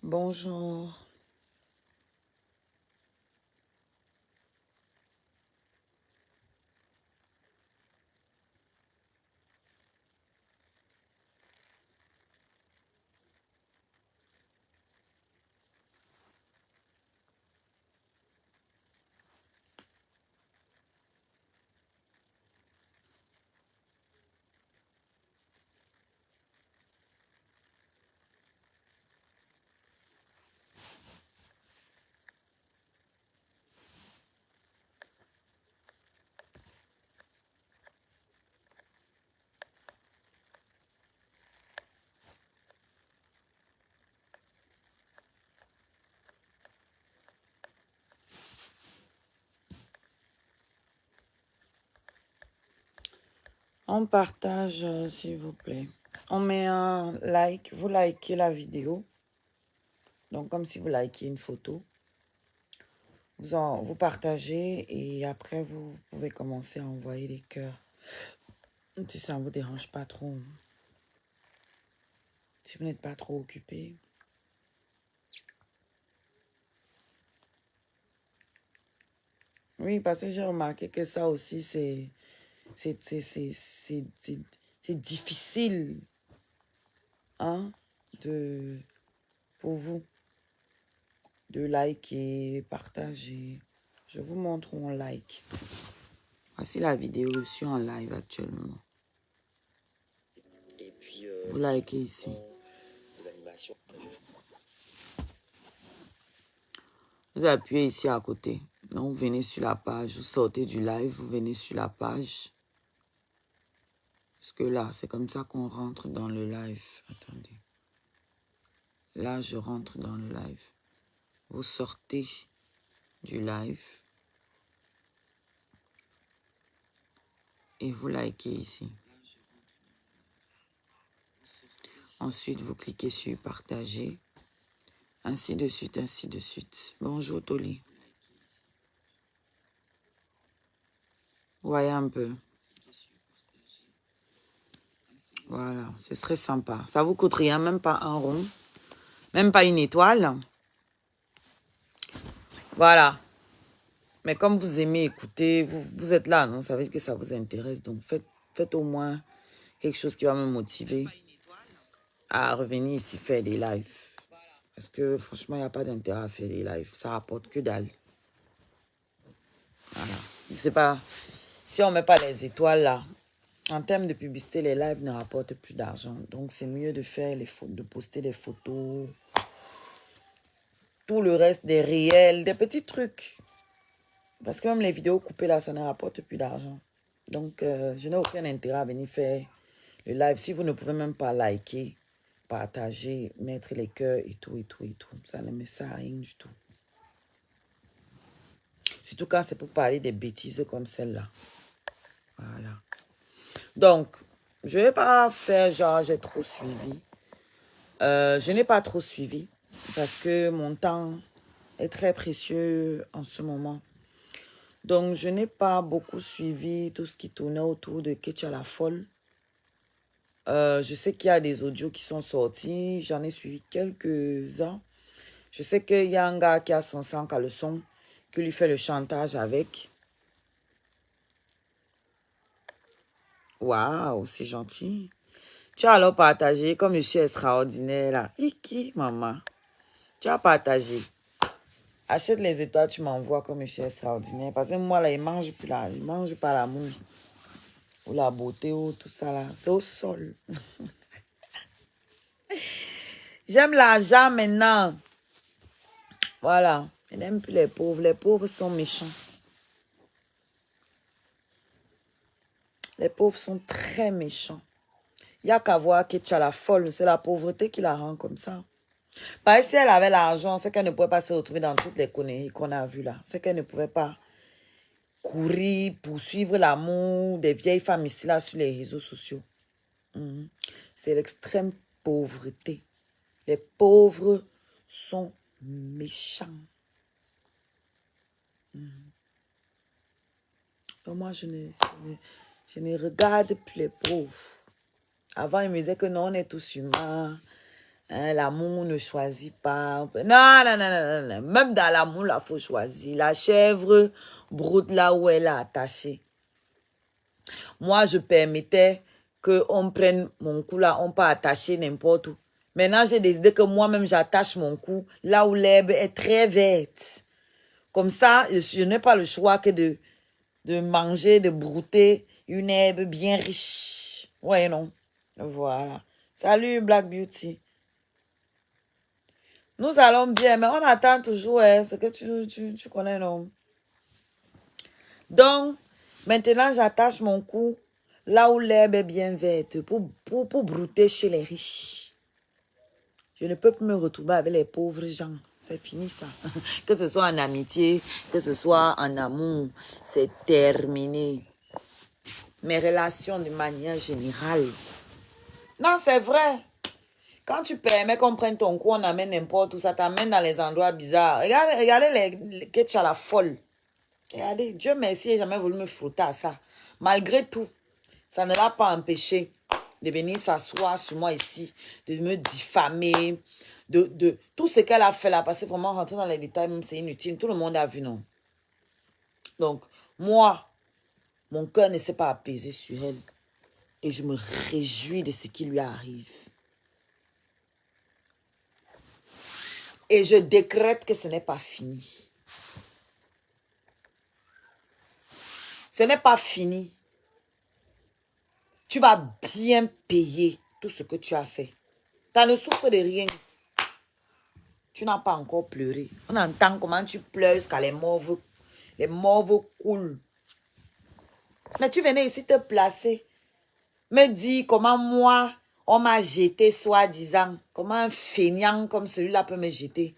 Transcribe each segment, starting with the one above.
Bonjour. On partage, s'il vous plaît. On met un like. Vous likez la vidéo. Donc, comme si vous likez une photo. Vous partagez et après, vous pouvez commencer à envoyer les cœurs. Si ça ne vous dérange pas trop. Si vous n'êtes pas trop occupé. Oui, parce que j'ai remarqué que ça aussi, c'est difficile, hein, pour vous de liker, partager. Je vous montre où on like. Voici la vidéo, je suis en live actuellement. Et puis, Vous likez ici. de l'animation. Vous appuyez ici à côté. Donc, vous venez sur la page. Vous sortez du live, vous venez sur la page. Parce que là, c'est comme ça qu'on rentre dans le live. Attendez. Là, je rentre dans le live. Vous sortez du live. Et vous likez ici. Ensuite, vous cliquez sur partager. Ainsi de suite, ainsi de suite. Bonjour, Toli. Voyez un peu. Voilà, ce serait sympa. Ça vous coûte rien, même pas un rond. Même pas une étoile. Voilà. Mais comme vous aimez écouter, vous êtes là, non? Vous savez que ça vous intéresse. Donc, faites au moins quelque chose qui va me motiver à revenir ici faire des lives. Parce que franchement, il n'y a pas d'intérêt à faire des lives. Ça rapporte que dalle. Voilà. Je sais pas. Si on ne met pas les étoiles là, en termes de publicité, les lives ne rapportent plus d'argent. Donc, c'est mieux de faire les photos, de poster des photos. Tout le reste, des réels, des petits trucs. Parce que même les vidéos coupées là, ça ne rapporte plus d'argent. Donc, je n'ai aucun intérêt à venir faire le live. Si vous ne pouvez même pas liker, partager, mettre les cœurs et tout, et tout, et tout. Ça ne me sert à rien du tout. Surtout quand c'est pour parler des bêtises comme celle-là. Voilà. Donc, je ne vais pas faire genre j'ai trop suivi. Je n'ai pas trop suivi parce que mon temps est très précieux en ce moment. Donc, je n'ai pas beaucoup suivi tout ce qui tournait autour de Ketcha la folle. Je sais qu'il y a des audios qui sont sortis. J'en ai suivi quelques-uns. Je sais qu'il y a un gars qui a son sang caleçon qui lui fait le chantage avec. Waouh, c'est gentil. Tu as alors partagé comme je suis extraordinaire là. Iki, maman. Tu as partagé. Achète les étoiles, tu m'envoies comme je suis extraordinaire. Parce que moi là, il mange plus là. Il mange pas l'amour. Ou la beauté ou tout ça là. C'est au sol. J'aime l'argent maintenant. Voilà. Je n'aime plus les pauvres. Les pauvres sont méchants. Les pauvres sont très méchants. Il n'y a qu'à voir Ketcha la folle. C'est la pauvreté qui la rend comme ça. Parce que si elle avait l'argent, c'est qu'elle ne pouvait pas se retrouver dans toutes les conneries qu'on a vues là. C'est qu'elle ne pouvait pas courir, poursuivre l'amour des vieilles femmes ici là sur les réseaux sociaux. C'est l'extrême pauvreté. Les pauvres sont méchants. Donc moi, je ne regarde plus les pauvres. Avant, ils me disaient que non, on est tous humains. Hein, l'amour ne choisit pas. Non, non, non, non, non, non. Même dans l'amour, il faut choisir. La chèvre broute là où elle est attachée. Moi, je permettais qu'on prenne mon cou là, on peut attacher n'importe où. Maintenant, j'ai décidé que moi-même, j'attache mon cou là où l'herbe est très verte. Comme ça, je n'ai pas le choix que de manger, de brouter une herbe bien riche. Ouais, non. Voilà. Salut, Black Beauty. Nous allons bien, mais on attend toujours hein, ce que tu connais, non? Donc, maintenant, j'attache mon cou là où l'herbe est bien verte pour brouter chez les riches. Je ne peux plus me retrouver avec les pauvres gens. C'est fini ça. Que ce soit en amitié, que ce soit en amour, c'est terminé. Mes relations de manière générale. Non, c'est vrai. Quand tu permets qu'on prenne ton cou, on amène n'importe où, ça t'amène dans les endroits bizarres. Regardez les que tu as la folle. Regardez, Dieu merci, j'ai jamais voulu me frotter à ça. Malgré tout, ça ne l'a pas empêché de venir s'asseoir sur moi ici, de me diffamer, de tout ce qu'elle a fait là, parce que vraiment rentrer dans les détails, même c'est inutile. Tout le monde a vu, non? Donc, moi, mon cœur ne s'est pas apaisé sur elle. Et je me réjouis de ce qui lui arrive. Et je décrète que ce n'est pas fini. Ce n'est pas fini. Tu vas bien payer tout ce que tu as fait. Tu ne souffres de rien. Tu n'as pas encore pleuré. On entend comment tu pleures jusqu'à les morts coulent. Mais tu venais ici te placer. Me dire comment moi, on m'a jeté soi-disant. Comment un feignant comme celui-là peut me jeter.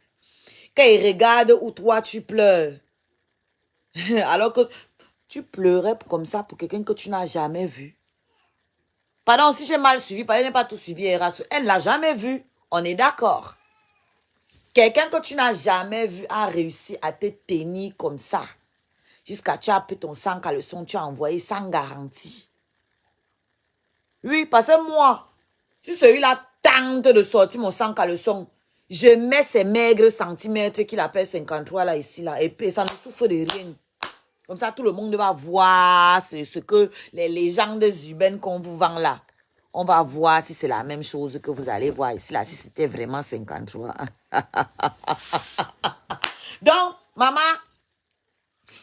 Quand il regarde où toi tu pleures. Alors que tu pleurais comme ça pour quelqu'un que tu n'as jamais vu. Pardon, si j'ai mal suivi, parce qu'elle n'a pas tout suivi, elle ne l'a jamais vu. On est d'accord. Quelqu'un que tu n'as jamais vu a réussi à te tenir comme ça. Jusqu'à tu as pris ton sang caleçon, tu as envoyé sans garantie. Oui, parce que moi, si celui-là tente de sortir mon sang caleçon, je mets ces maigres centimètres qu'il appelle 53 là, ici, là, et puis ça ne souffre de rien. Comme ça, tout le monde va voir ce que les légendes urbaines qu'on vous vend là. On va voir si c'est la même chose que vous allez voir ici, là, si c'était vraiment 53. Donc, maman,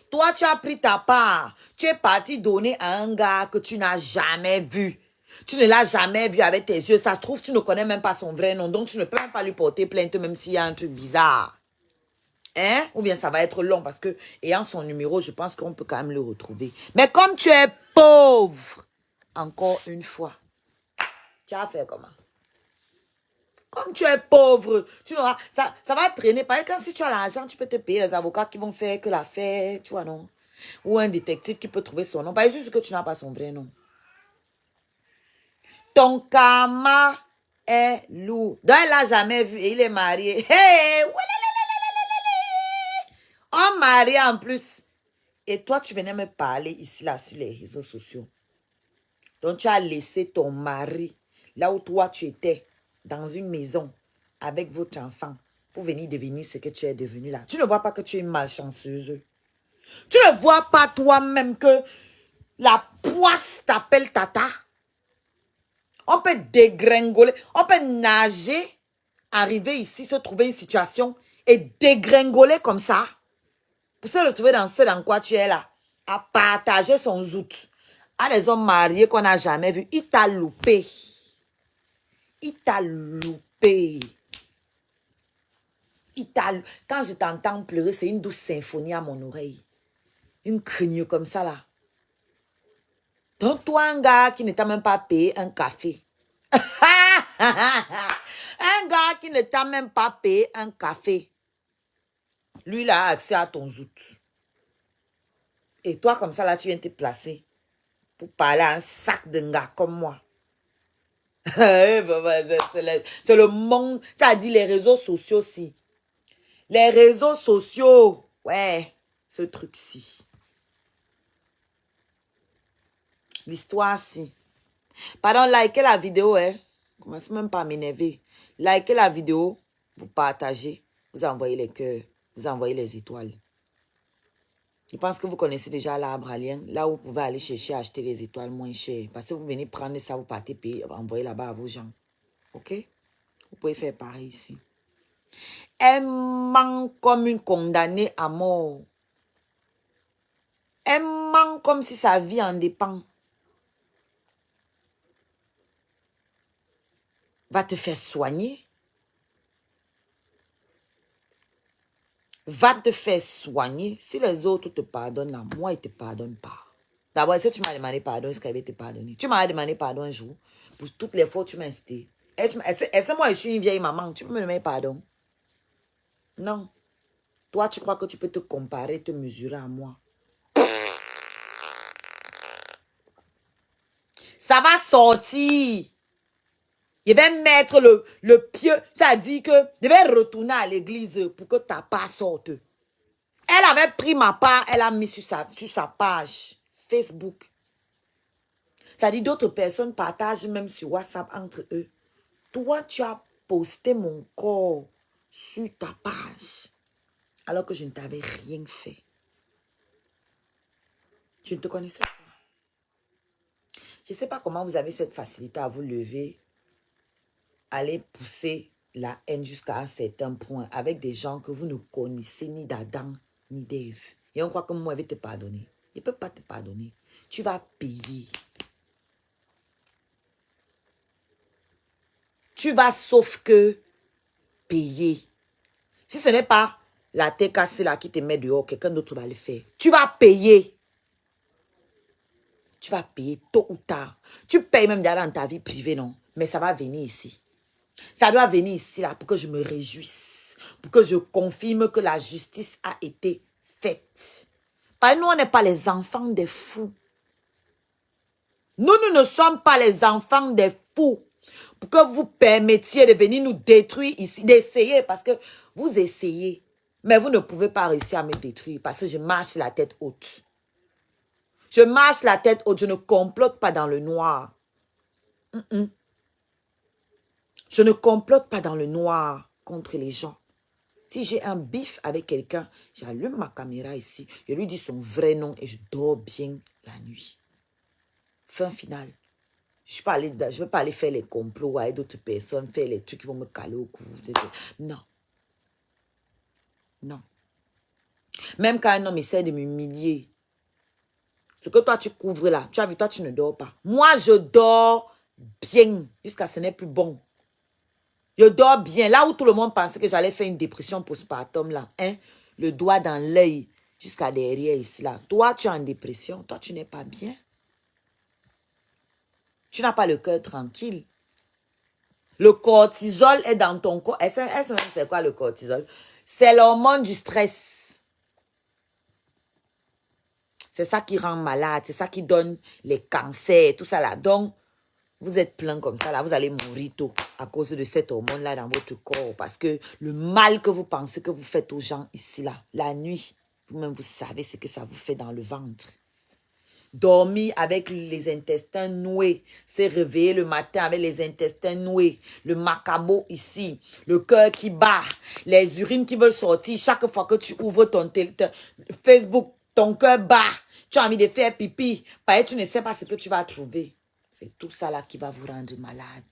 toi, tu as pris ta part. Tu es parti donner à un gars que tu n'as jamais vu. Tu ne l'as jamais vu avec tes yeux. Ça se trouve, tu ne connais même pas son vrai nom. Donc, tu ne peux même pas lui porter plainte, même s'il y a un truc bizarre. Hein? Ou bien ça va être long parce que, ayant son numéro, je pense qu'on peut quand même le retrouver. Mais comme tu es pauvre, encore une fois, tu as fait comment? Comme tu es pauvre, tu n'auras, ça va traîner. Parce que si tu as l'argent, tu peux te payer les avocats qui vont faire que l'affaire, tu vois, non? Ou un détective qui peut trouver son nom. Parce que juste que tu n'as pas son vrai nom. Ton karma est lourd. Donc, elle l'a jamais vu et il est marié. Hey! On marie en plus. Et toi, tu venais me parler ici, là, sur les réseaux sociaux. Donc, tu as laissé ton mari, là où toi, tu étais, dans une maison, avec votre enfant, pour venir devenir ce que tu es devenu là. Tu ne vois pas que tu es une malchanceuse. Tu ne vois pas toi-même que la poisse t'appelle tata. On peut dégringoler, on peut nager, arriver ici, se trouver une situation et dégringoler comme ça. Pour se retrouver dans ce dans quoi tu es là, à partager son zout à des hommes mariés qu'on n'a jamais vus. Il t'a loupé. Il t'a loupé. Quand je t'entends pleurer, c'est une douce symphonie à mon oreille. Une crigne comme ça là. Donc toi, un gars qui ne t'a même pas payé un café. Un gars qui ne t'a même pas payé un café. Lui, il a accès à ton zout. Et toi, comme ça, là, tu viens te placer pour parler à un sac de gars comme moi. C'est le monde, ça dit les réseaux sociaux aussi. Les réseaux sociaux, ouais, ce truc-ci. L'histoire-ci. Pardon, likez la vidéo, hein. Commencez même pas à m'énerver. Likez la vidéo, vous partagez, vous envoyez les cœurs, vous envoyez les étoiles. Je pense que vous connaissez déjà l'arbre à lien, là où vous pouvez aller chercher, acheter les étoiles moins chères. Parce que vous venez prendre ça, vous partez payer, envoyer là-bas à vos gens. Ok? Vous pouvez faire pareil ici. Elle ment comme une condamnée à mort. Elle ment comme si sa vie en dépend. Va te faire soigner. Va te faire soigner. Si les autres te pardonnent, là, moi, ils ne te pardonnent pas. D'abord, est-ce que tu m'as demandé pardon? Est-ce qu'elle va te pardonner? Tu m'as demandé pardon un jour pour toutes les fois que tu m'as insulté. Est-ce que moi, je suis une vieille maman? Tu peux me demander pardon? Non. Toi, tu crois que tu peux te comparer, te mesurer à moi? Ça va sortir. Je vais mettre le pied. Ça dit que je vais retourner à l'église pour que ta part sorte. Elle avait pris ma part, elle a mis sur sa page Facebook. C'est-à-dire d'autres personnes partagent même sur WhatsApp entre eux. Toi, tu as posté mon corps sur ta page alors que je ne t'avais rien fait. Je ne te connaissais pas. Je ne sais pas comment vous avez cette facilité à vous lever, aller pousser la haine jusqu'à un certain point avec des gens que vous ne connaissez ni d'Adam ni d'Ève. Et on croit que moi, je vais te pardonner. Je ne peux pas te pardonner. Tu vas payer. Tu vas sauf que payer. Si ce n'est pas la tête cassée là qui te met dehors, quelqu'un d'autre va le faire. Tu vas payer. Tu vas payer tôt ou tard. Tu payes même dans ta vie privée, non? Mais ça va venir ici. Ça doit venir ici là pour que je me réjouisse. Pour que je confirme que la justice a été faite. Parce que nous, on n'est pas les enfants des fous. Nous ne sommes pas les enfants des fous. Pour que vous permettiez de venir nous détruire ici, d'essayer, parce que vous essayez. Mais vous ne pouvez pas réussir à me détruire parce que je marche la tête haute. Je marche la tête haute, je ne complote pas dans le noir. Je ne complote pas dans le noir contre les gens. Si j'ai un bif avec quelqu'un, j'allume ma caméra ici, je lui dis son vrai nom et je dors bien la nuit. Fin finale. Je ne veux pas aller faire les complots avec d'autres personnes, faire les trucs qui vont me caler au cou. Non. Non. Même quand un homme essaie de m'humilier, ce que toi tu couvres là, tu as vu, toi tu ne dors pas. Moi je dors bien jusqu'à ce n'est plus bon. Je dors bien. Là où tout le monde pensait que j'allais faire une dépression postpartum là, hein, le doigt dans l'œil jusqu'à derrière ici là. Toi tu es en dépression, toi tu n'es pas bien. Tu n'as pas le cœur tranquille. Le cortisol est dans ton corps. C'est quoi le cortisol? C'est l'hormone du stress. C'est ça qui rend malade. C'est ça qui donne les cancers, tout ça là. Donc, vous êtes plein comme ça là. Vous allez mourir tôt à cause de cette hormone là dans votre corps. Parce que le mal que vous pensez que vous faites aux gens ici là, la nuit, vous-même vous savez ce que ça vous fait dans le ventre. Dormir avec les intestins noués, se réveiller le matin avec les intestins noués, le macabo ici, le cœur qui bat, les urines qui veulent sortir. Chaque fois que tu ouvres ton Facebook, ton cœur bat, tu as envie de faire pipi, parce que tu ne sais pas ce que tu vas trouver. C'est tout ça là qui va vous rendre malade.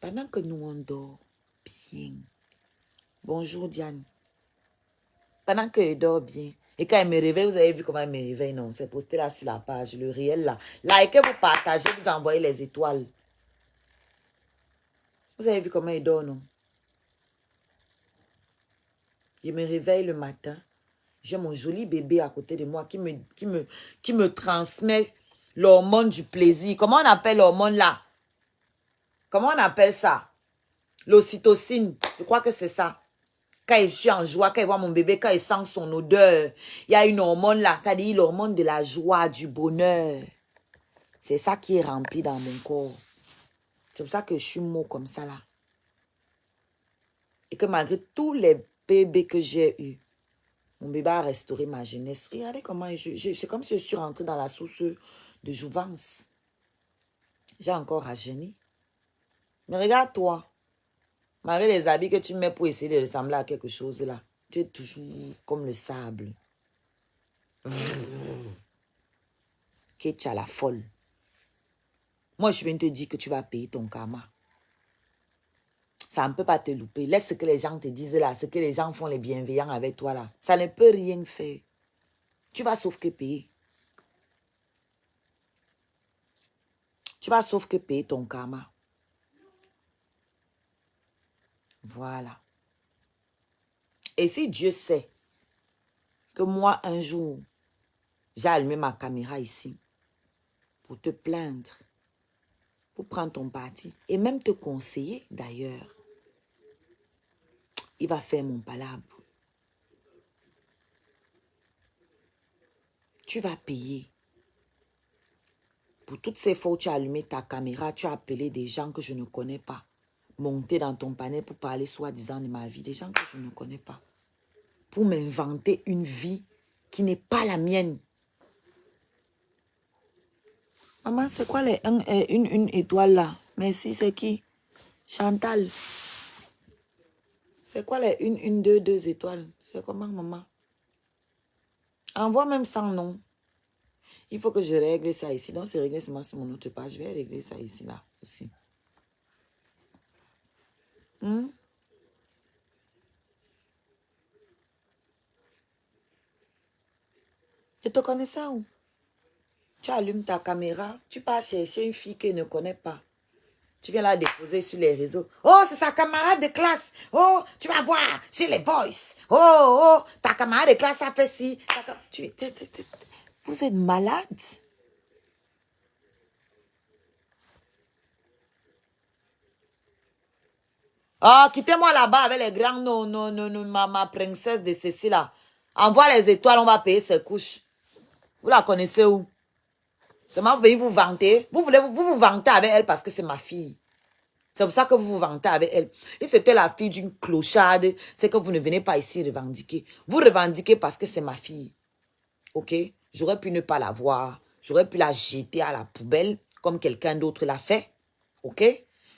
Pendant que nous on dort bien. Bonjour Diane. Pendant que je dors bien. Et quand elle me réveille, vous avez vu comment elle me réveille, non? C'est posté là sur la page, le réel là. Likez, vous partagez, vous envoyez les étoiles. Vous avez vu comment elle dort, non? Je me réveille le matin. J'ai mon joli bébé à côté de moi qui me transmet l'hormone du plaisir. Comment on appelle l'hormone là? Comment on appelle ça? L'ocytocine. Je crois que c'est ça. Quand je suis en joie, quand je vois mon bébé, quand il sent son odeur, il y a une hormone là, ça dit l'hormone de la joie, du bonheur. C'est ça qui est rempli dans mon corps. C'est pour ça que je suis mot comme ça là. Et que malgré tous les bébés que j'ai eus, mon bébé a restauré ma jeunesse. Regardez comment c'est comme si je suis rentrée dans la source de jouvence. J'ai encore rajeuni. Mais regarde-toi. Malgré les habits que tu mets pour essayer de ressembler à quelque chose là, tu es toujours comme le sable. Que tu as la folle. Moi, je viens te dire que tu vas payer ton karma. Ça ne peut pas te louper. Laisse ce que les gens te disent là, ce que les gens font les bienveillants avec toi là. Ça ne peut rien faire. Tu vas sauf que payer. Tu vas sauf que payer ton karma. Voilà. Et si Dieu sait que moi, un jour, j'ai allumé ma caméra ici pour te plaindre, pour prendre ton parti et même te conseiller d'ailleurs, il va faire mon palabre. Tu vas payer. Pour toutes ces fois où tu as allumé ta caméra, tu as appelé des gens que je ne connais pas. Monter dans ton panel pour parler soi-disant de ma vie. Des gens que je ne connais pas. Pour m'inventer une vie qui n'est pas la mienne. Maman, c'est quoi une étoile là? Merci, c'est qui? Chantal. C'est quoi les deux étoiles? C'est comment, maman? Envoie même sans nom. Il faut que je règle ça ici. Donc, c'est réglé seulement sur mon autre page. Je vais régler ça ici, là, aussi. Je te connais ça où? Tu allumes ta caméra, tu pars chercher une fille que tu ne connais pas. Tu viens la déposer sur les réseaux. Oh, c'est sa camarade de classe. Oh, tu vas voir chez les Voice. Oh, ta camarade de classe a fait ci. Vous êtes malade? Oh, quittez-moi là-bas avec les grands non, ma princesse de ceci là. Envoie les étoiles, on va payer ses couches. Vous la connaissez où? Seulement, vous venez vous vanter. Vous voulez vous vanter avec elle parce que c'est ma fille. C'est pour ça que vous vous vantez avec elle. Et c'était la fille d'une clocharde. C'est que vous ne venez pas ici revendiquer. Vous revendiquez parce que c'est ma fille. Ok? J'aurais pu ne pas la voir. J'aurais pu la jeter à la poubelle comme quelqu'un d'autre l'a fait. Ok?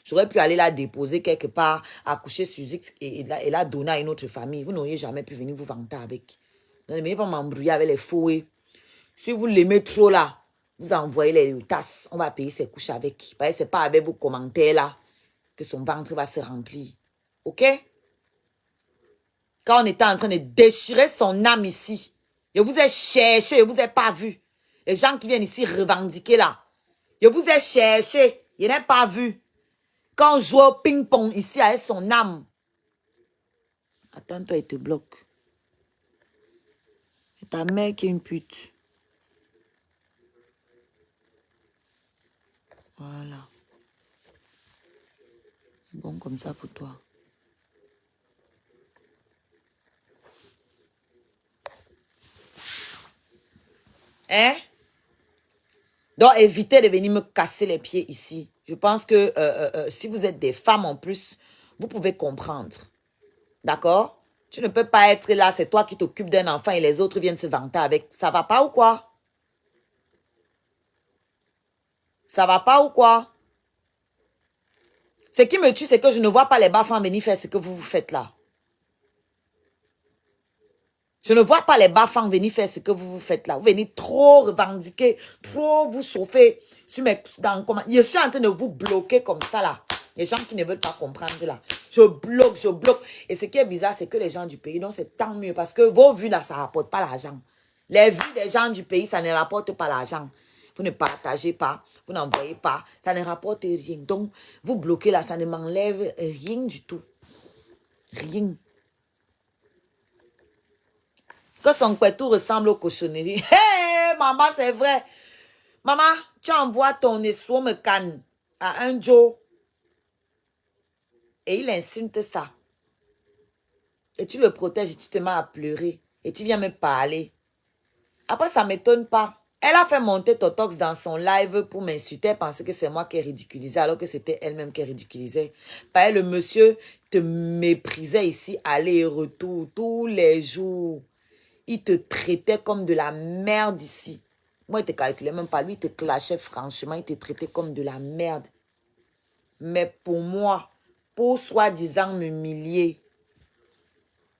J'aurais pu aller la déposer quelque part, accoucher sur X et la donner à une autre famille. Vous n'auriez jamais pu venir vous vanter avec. Ne venez pas m'embrouiller avec les faux. Si vous l'aimez trop là, vous envoyez les tasses. On va payer ses couches avec. Ce n'est pas avec vos commentaires là que son ventre va se remplir. Ok? Quand on était en train de déchirer son âme ici, je vous ai cherché, je ne vous ai pas vu. Les gens qui viennent ici revendiquer là, je vous ai cherché, je n'ai pas vu. Quand on joue au ping-pong ici avec son âme. Attends-toi, il te bloque. C'est ta mère qui est une pute. Voilà. C'est bon comme ça pour toi. Hein? Donc, évitez de venir me casser les pieds ici. Je pense que si vous êtes des femmes en plus, vous pouvez comprendre. D'accord? Tu ne peux pas être là, c'est toi qui t'occupes d'un enfant et les autres viennent se vanter avec. Ça va pas ou quoi? Ça va pas ou quoi? Ce qui me tue, c'est que je ne vois pas les bas-femmes venir faire ce que vous faites là. Je ne vois pas les bas-femmes venir faire ce que vous faites là. Vous venez trop revendiquer, trop vous chauffer. Je suis en train de vous bloquer comme ça là. Les gens qui ne veulent pas comprendre là. Je bloque, je bloque. Et ce qui est bizarre, c'est que les gens du pays, donc c'est tant mieux. Parce que vos vues là, ça ne rapporte pas l'argent. Les vues des gens du pays, ça ne rapporte pas l'argent. Vous ne partagez pas, vous n'envoyez pas, ça ne rapporte rien. Donc, vous bloquez là, ça ne m'enlève rien du tout. Rien. Que son tout ressemble aux cochonneries. Hé, hey, maman, c'est vrai. Maman, tu envoies ton essoie canne à un Joe. Et il insulte ça. Et tu le protèges et tu te mets à pleurer. Et tu viens me parler. Après, ça ne m'étonne pas. Elle a fait monter Totox dans son live pour m'insulter. Elle pensait que c'est moi qui ai ridiculisé alors que c'était elle-même qui ridiculisait. Le monsieur te méprisait ici, aller et retour, tous les jours. Il te traitait comme de la merde ici. Moi, il ne te calculait même pas. Lui, il te clashait franchement. Il te traitait comme de la merde. Mais pour moi, pour soi-disant m'humilier,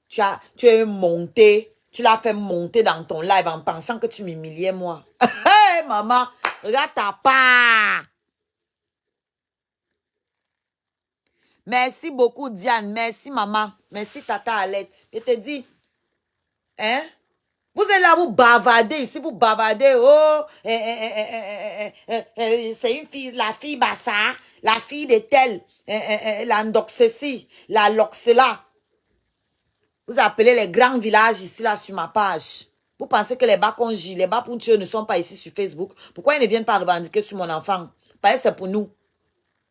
tu es monté, tu l'as fait monter dans ton live en pensant que tu m'humiliais moi. Hey maman, regarde ta part. Merci beaucoup Diane, merci maman, merci tata Alette. Je te dis, hein? Vous êtes là, vous bavardez ici, vous bavardez. Oh, c'est une fille, la fille Bassa, la fille de telle, l'andoxécie, la loxela. Vous appelez les grands villages ici, là, sur ma page. Vous pensez que les Bakonji, les Bapuncheux ne sont pas ici sur Facebook? Pourquoi ils ne viennent pas revendiquer sur mon enfant? Parce que c'est pour nous.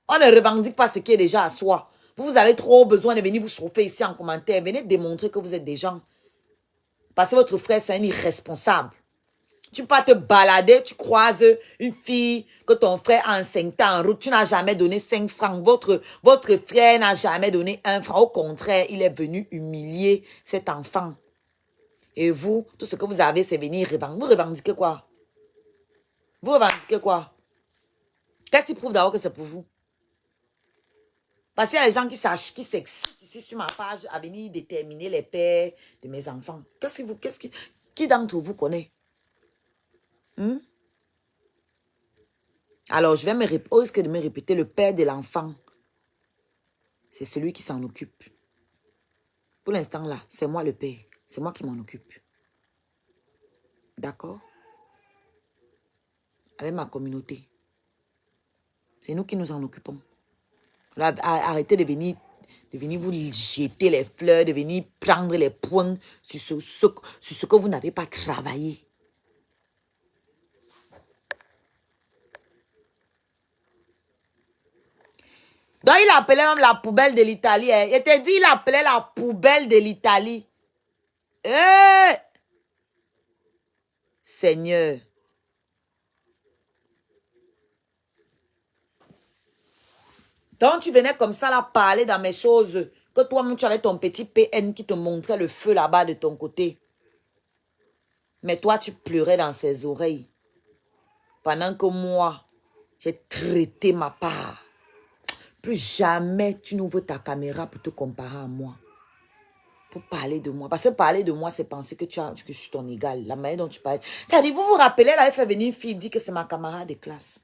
On ne revendique pas ce qui est déjà à soi. Vous avez trop besoin de venir vous chauffer ici en commentaire. Venez démontrer que vous êtes des gens. Parce que votre frère, c'est un irresponsable. Tu peux pas te balader, tu croises une fille que ton frère a enceinte en route. Tu n'as jamais donné 5 francs. Votre frère n'a jamais donné 1 franc. Au contraire, il est venu humilier cet enfant. Et vous, tout ce que vous avez, c'est venir revendiquer. Vous revendiquez quoi? Vous revendiquez quoi? Qu'est-ce qui prouve d'abord que c'est pour vous? Parce qu'il y a des gens qui s'excitent ici sur ma page à venir déterminer les pères de mes enfants. Qui d'entre vous connaît? Alors, je vais au risque de me répéter, le père de l'enfant, c'est celui qui s'en occupe. Pour l'instant là, c'est moi le père. C'est moi qui m'en occupe. D'accord? Avec ma communauté. C'est nous qui nous en occupons. Là, arrêtez de venir vous jeter les fleurs, de venir prendre les points sur ce que vous n'avez pas travaillé. Donc, il appelait même la poubelle de l'Italie. Hein. Il te dit, il appelait la poubelle de l'Italie. Seigneur. Donc, tu venais comme ça là parler dans mes choses. Que toi-même, tu avais ton petit PN qui te montrait le feu là-bas de ton côté. Mais toi, tu pleurais dans ses oreilles. Pendant que moi, j'ai traité ma part. Plus jamais tu n'ouvres ta caméra pour te comparer à moi. Pour parler de moi. Parce que parler de moi, c'est penser que je suis ton égal. La manière dont tu parles. C'est-à-dire, vous vous rappelez, là, elle fait venir une fille, dit que c'est ma camarade de classe.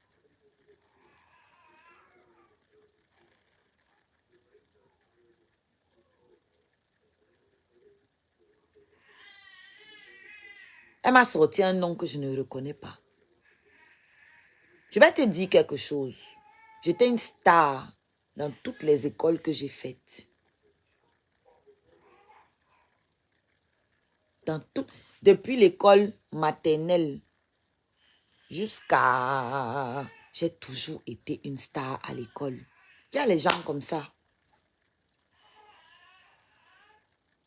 Elle m'a sorti un nom que je ne reconnais pas. Je vais te dire quelque chose. J'étais une star dans toutes les écoles que j'ai faites. Depuis l'école maternelle jusqu'à... J'ai toujours été une star à l'école. Il y a les gens comme ça.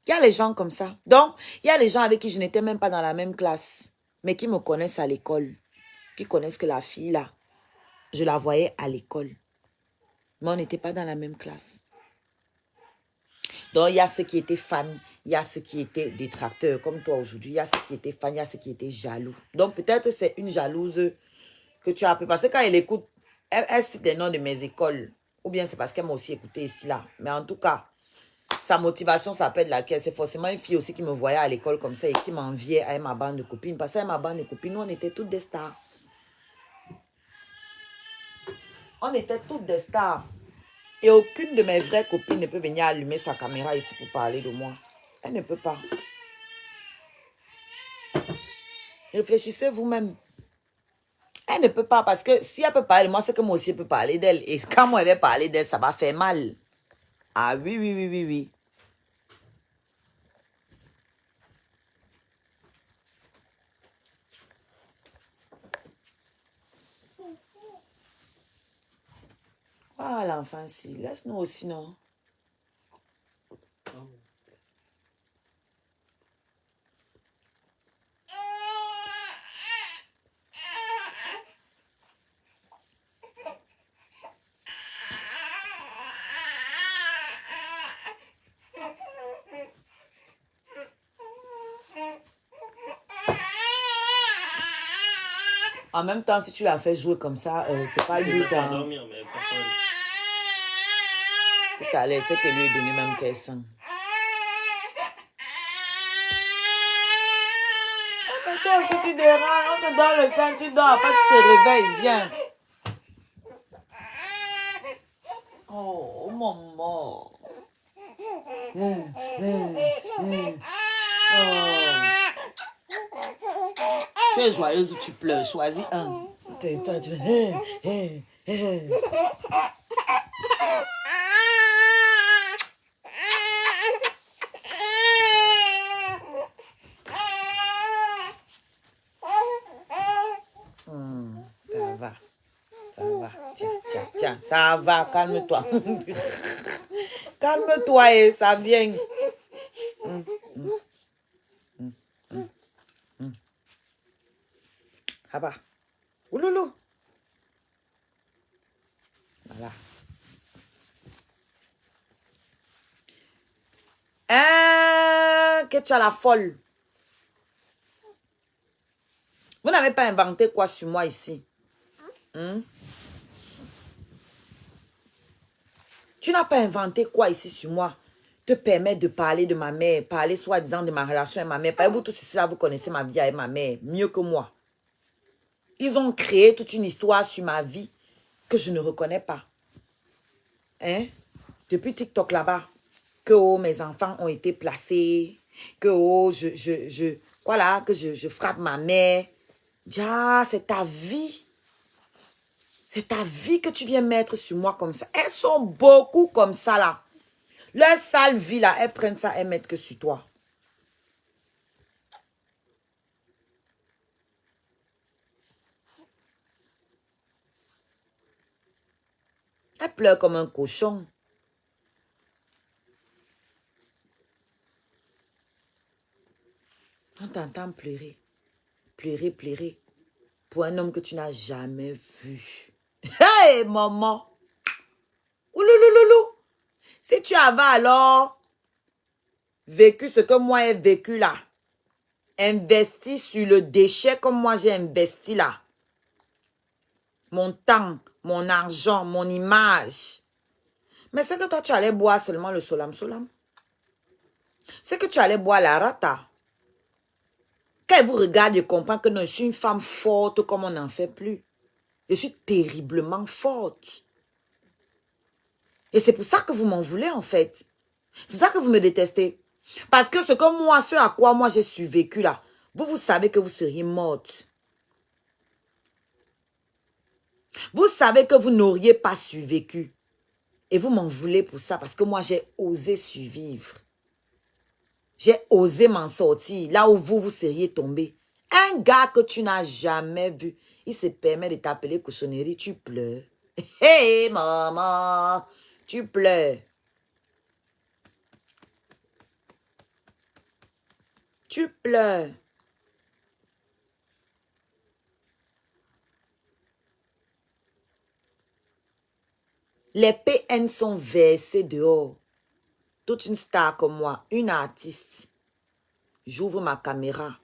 Il y a les gens comme ça. Donc, il y a les gens avec qui je n'étais même pas dans la même classe, mais qui me connaissent à l'école. Qui connaissent que la fille là, je la voyais à l'école. Mais on n'était pas dans la même classe. Donc, il y a ceux qui étaient fans, il y a ceux qui étaient détracteurs, comme toi aujourd'hui. Il y a ceux qui étaient fans, il y a ceux qui étaient jaloux. Donc, peut-être c'est une jalouse que tu as appris. Parce que quand elle écoute, elle cite les noms de mes écoles. Ou bien c'est parce qu'elle m'a aussi écouté ici, là. Mais en tout cas, sa motivation s'appelle laquelle? C'est forcément une fille aussi qui me voyait à l'école comme ça et qui m'enviait avec ma bande de copines. Parce qu'avec ma bande de copines, nous, on était toutes des stars. On était toutes des stars. Et aucune de mes vraies copines ne peut venir allumer sa caméra ici pour parler de moi. Elle ne peut pas. Réfléchissez vous-même. Elle ne peut pas parce que si elle peut parler de moi, c'est que moi aussi je peux parler d'elle. Et quand moi je vais parler d'elle, ça va faire mal. Ah oui, oui, oui, oui, oui. Ah, l'enfant, si. Laisse-nous aussi, non? En même temps, si tu la fais jouer comme ça, c'est pas lui. Tout à l'heure, c'est que lui donner même qu'elle sent. Mais toi, si tu déranges, on te donne le sein, tu dors. Après, tu te réveilles, viens. Oh, maman. Oh. Tu es joyeuse ou tu pleures? Choisis un. Toi, tu ça va. Ça va. Tiens. Ça va. Calme-toi. Calme-toi et ça vient. Ça va. Ouloulou. Voilà. Que tu as la folle. Vous n'avez pas inventé quoi sur moi ici? Tu n'as pas inventé quoi ici sur moi? Te permettre de parler de ma mère, parler soi-disant de ma relation avec ma mère. Parce que vous tous ici, là, vous connaissez ma vie avec ma mère mieux que moi. Ils ont créé toute une histoire sur ma vie que je ne reconnais pas. Hein? Depuis TikTok là-bas, que oh, mes enfants ont été placés, que oh, voilà, que je frappe ma mère. Ja, c'est ta vie. C'est ta vie que tu viens mettre sur moi comme ça. Elles sont beaucoup comme ça là. Leur sale vie là, elles prennent ça et mettent que sur toi. Elles pleurent comme un cochon. On t'entend pleurer. Pleurer. Pour un homme que tu n'as jamais vu. Hey, maman. Ouloulouloulou. Si tu avais alors vécu ce que moi j'ai vécu là, investi sur le déchet comme moi j'ai investi là, mon temps, mon argent, mon image. Mais c'est que toi, tu allais boire seulement le solam. C'est que tu allais boire la rata. Quand elle vous regarde, je comprends que non, je suis une femme forte comme on n'en fait plus. Je suis terriblement forte. Et c'est pour ça que vous m'en voulez en fait. C'est pour ça que vous me détestez. Parce que ce à quoi moi j'ai survécu là, vous savez que vous seriez morte. Vous savez que vous n'auriez pas survécu. Et vous m'en voulez pour ça parce que moi j'ai osé survivre. J'ai osé m'en sortir là où vous seriez tombé. Un gars que tu n'as jamais vu, il se permet de t'appeler cochonnerie, tu pleures. Hé, maman, tu pleures. Tu pleures. Les PN sont versés dehors. Toute une star comme moi, une artiste. J'ouvre ma caméra.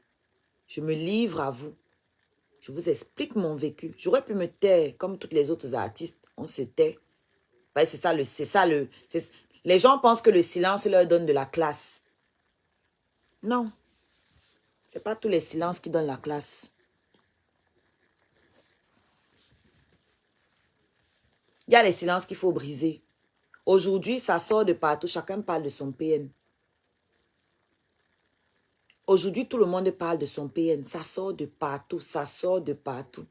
Je me livre à vous. Je vous explique mon vécu. J'aurais pu me taire comme toutes les autres artistes. On se tait. Les gens pensent que le silence leur donne de la classe. Non. Ce n'est pas tous les silences qui donnent la classe. Il y a les silences qu'il faut briser. Aujourd'hui, ça sort de partout. Chacun parle de son PN. Aujourd'hui, tout le monde parle de son PN. Ça sort de partout. Ça sort de partout.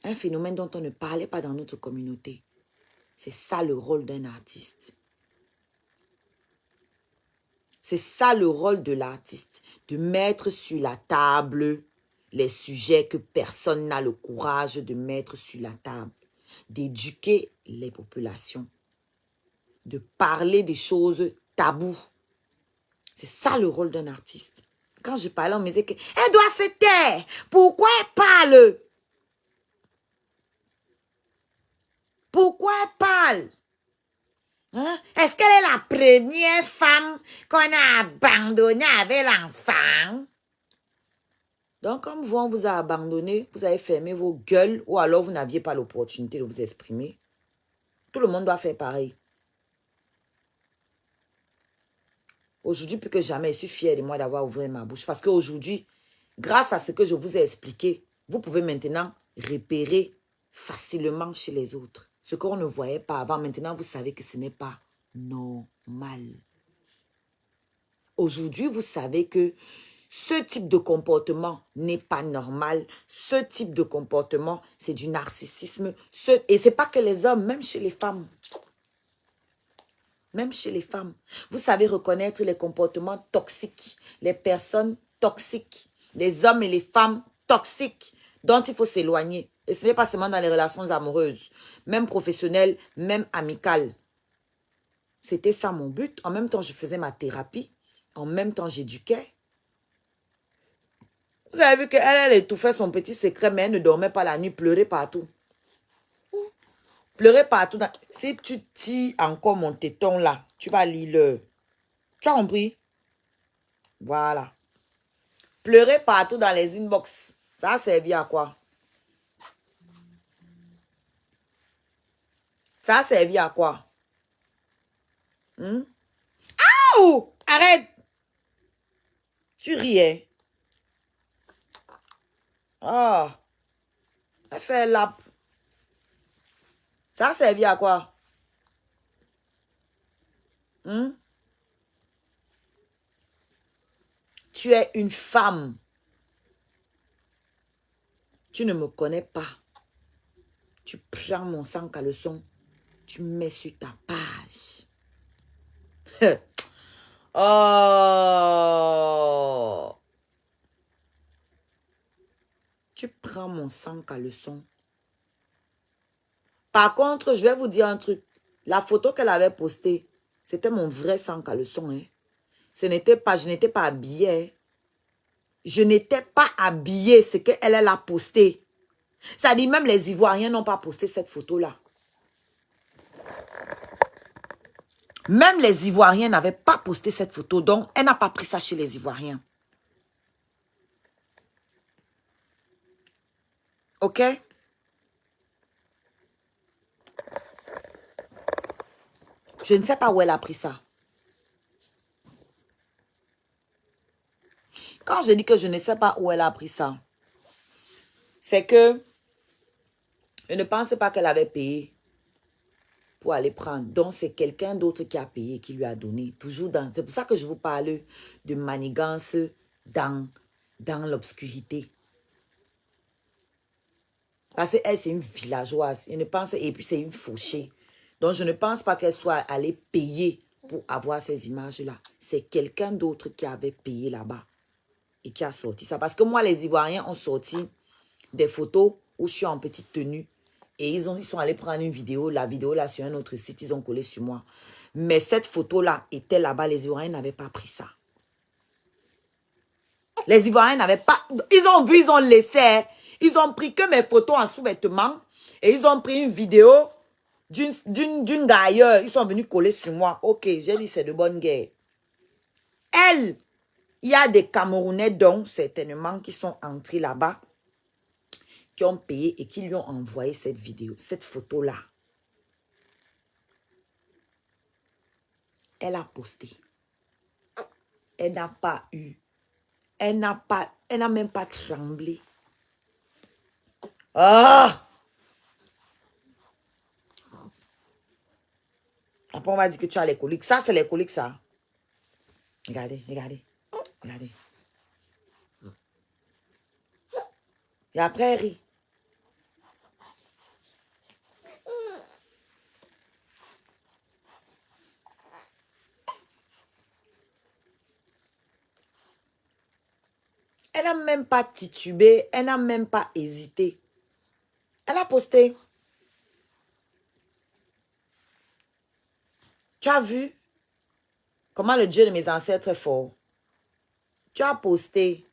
Un phénomène dont on ne parlait pas dans notre communauté. C'est ça le rôle d'un artiste. C'est ça le rôle de l'artiste. De mettre sur la table les sujets que personne n'a le courage de mettre sur la table. D'éduquer les populations. De parler des choses taboues. C'est ça le rôle d'un artiste. Quand je parlais, on me disait qu'elle doit se taire. Pourquoi elle parle? Pourquoi elle parle? Hein? Est-ce qu'elle est la première femme qu'on a abandonnée avec l'enfant? Donc, comme vous, on vous a abandonné, vous avez fermé vos gueules ou alors vous n'aviez pas l'opportunité de vous exprimer. Tout le monde doit faire pareil. Aujourd'hui, plus que jamais, je suis fière de moi d'avoir ouvert ma bouche. Parce qu'aujourd'hui, grâce à ce que je vous ai expliqué, vous pouvez maintenant repérer facilement chez les autres. Ce qu'on ne voyait pas avant, maintenant, vous savez que ce n'est pas normal. Aujourd'hui, vous savez que ce type de comportement n'est pas normal. Ce type de comportement, c'est du narcissisme. Et ce n'est pas que les hommes, même chez les femmes. Même chez les femmes. Vous savez reconnaître les comportements toxiques, les personnes toxiques, les hommes et les femmes toxiques dont il faut s'éloigner. Et ce n'est pas seulement dans les relations amoureuses, même professionnelles, même amicales. C'était ça mon but. En même temps, je faisais ma thérapie. En même temps, j'éduquais. Vous avez vu qu'elle étouffait son petit secret, mais elle ne dormait pas la nuit, pleurait partout. Pleurait partout. Si tu tires encore mon téton là, tu vas lire le... Tu as compris? Voilà. Pleurer partout dans les inbox. Ça a servi à quoi? Ça a servi à quoi? Aouh! Arrête! Tu riais. Oh. Elle fait lap. Ça a servi à quoi? Tu es une femme. Tu ne me connais pas. Tu prends mon sang caleçon. Tu mets sur ta page. Oh! Tu prends mon sang caleçon. Par contre, je vais vous dire un truc. La photo qu'elle avait postée, c'était mon vrai sang caleçon. Hein. Je n'étais pas habillée. Hein. Je n'étais pas habillée, ce qu'elle a posté. Ça dit, même les Ivoiriens n'ont pas posté cette photo-là. Même les Ivoiriens n'avaient pas posté cette photo. Donc, elle n'a pas pris ça chez les Ivoiriens. OK? Je ne sais pas où elle a pris ça. Quand je dis que je ne sais pas où elle a pris ça, c'est que je ne pense pas qu'elle avait payé pour aller prendre. Donc, c'est quelqu'un d'autre qui a payé, qui lui a donné. Toujours dans... C'est pour ça que je vous parle de manigance dans l'obscurité. Parce qu'elle, c'est une villageoise. Je ne pense... Et puis, c'est une fauchée. Donc, je ne pense pas qu'elle soit allée payer pour avoir ces images-là. C'est quelqu'un d'autre qui avait payé là-bas et qui a sorti ça. Parce que moi, les Ivoiriens ont sorti des photos où je suis en petite tenue. Et ils sont allés prendre une vidéo. La vidéo là sur un autre site, ils ont collé sur moi. Mais cette photo-là était là-bas. Les Ivoiriens n'avaient pas pris ça. Les Ivoiriens n'avaient pas... Ils ont vu, ils ont laissé. Ils ont pris que mes photos en sous-vêtements. Et ils ont pris une vidéo d'une gars ailleurs. Ils sont venus coller sur moi. Ok, j'ai dit c'est de bonne guerre. Elle, il y a des Camerounais donc certainement qui sont entrés là-bas, qui ont payé et qui lui ont envoyé cette vidéo, cette photo-là. Elle a posté. Elle n'a pas eu. Elle n'a même pas tremblé. Ah! Après, on va dire que tu as les coliques. Ça, c'est les coliques, ça. Regardez, regardez. Regardez. Et après, elle rit. Elle n'a même pas titubé. Elle n'a même pas hésité. Elle a posté. Tu as vu comment le Dieu de mes ancêtres est fort? Tu as posté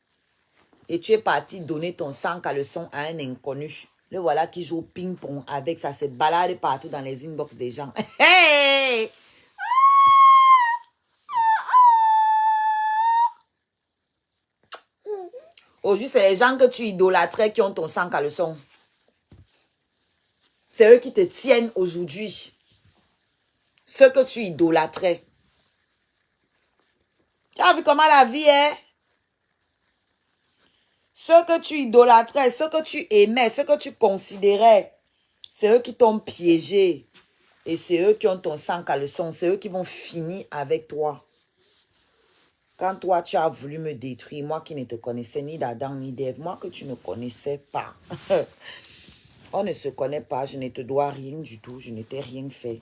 et tu es parti donner ton sang caleçon à un inconnu. Le voilà qui joue au ping-pong avec ça, se balade partout dans les inbox des gens. Hey! Aujourd'hui, c'est les gens que tu idolâtrais qui ont ton sang caleçon. C'est eux qui te tiennent aujourd'hui. ceux que tu idolâtrais. Tu as vu comment la vie est? Ceux que tu idolâtrais, ceux que tu aimais, ceux que tu considérais, c'est eux qui t'ont piégé. Et c'est eux qui ont ton sang caleçon. C'est eux qui vont finir avec toi. Quand toi, tu as voulu me détruire, moi qui ne te connaissais ni d'Adam ni d'Ève, moi que tu ne connaissais pas. On ne se connaît pas, je ne te dois rien du tout, je ne t'ai rien fait.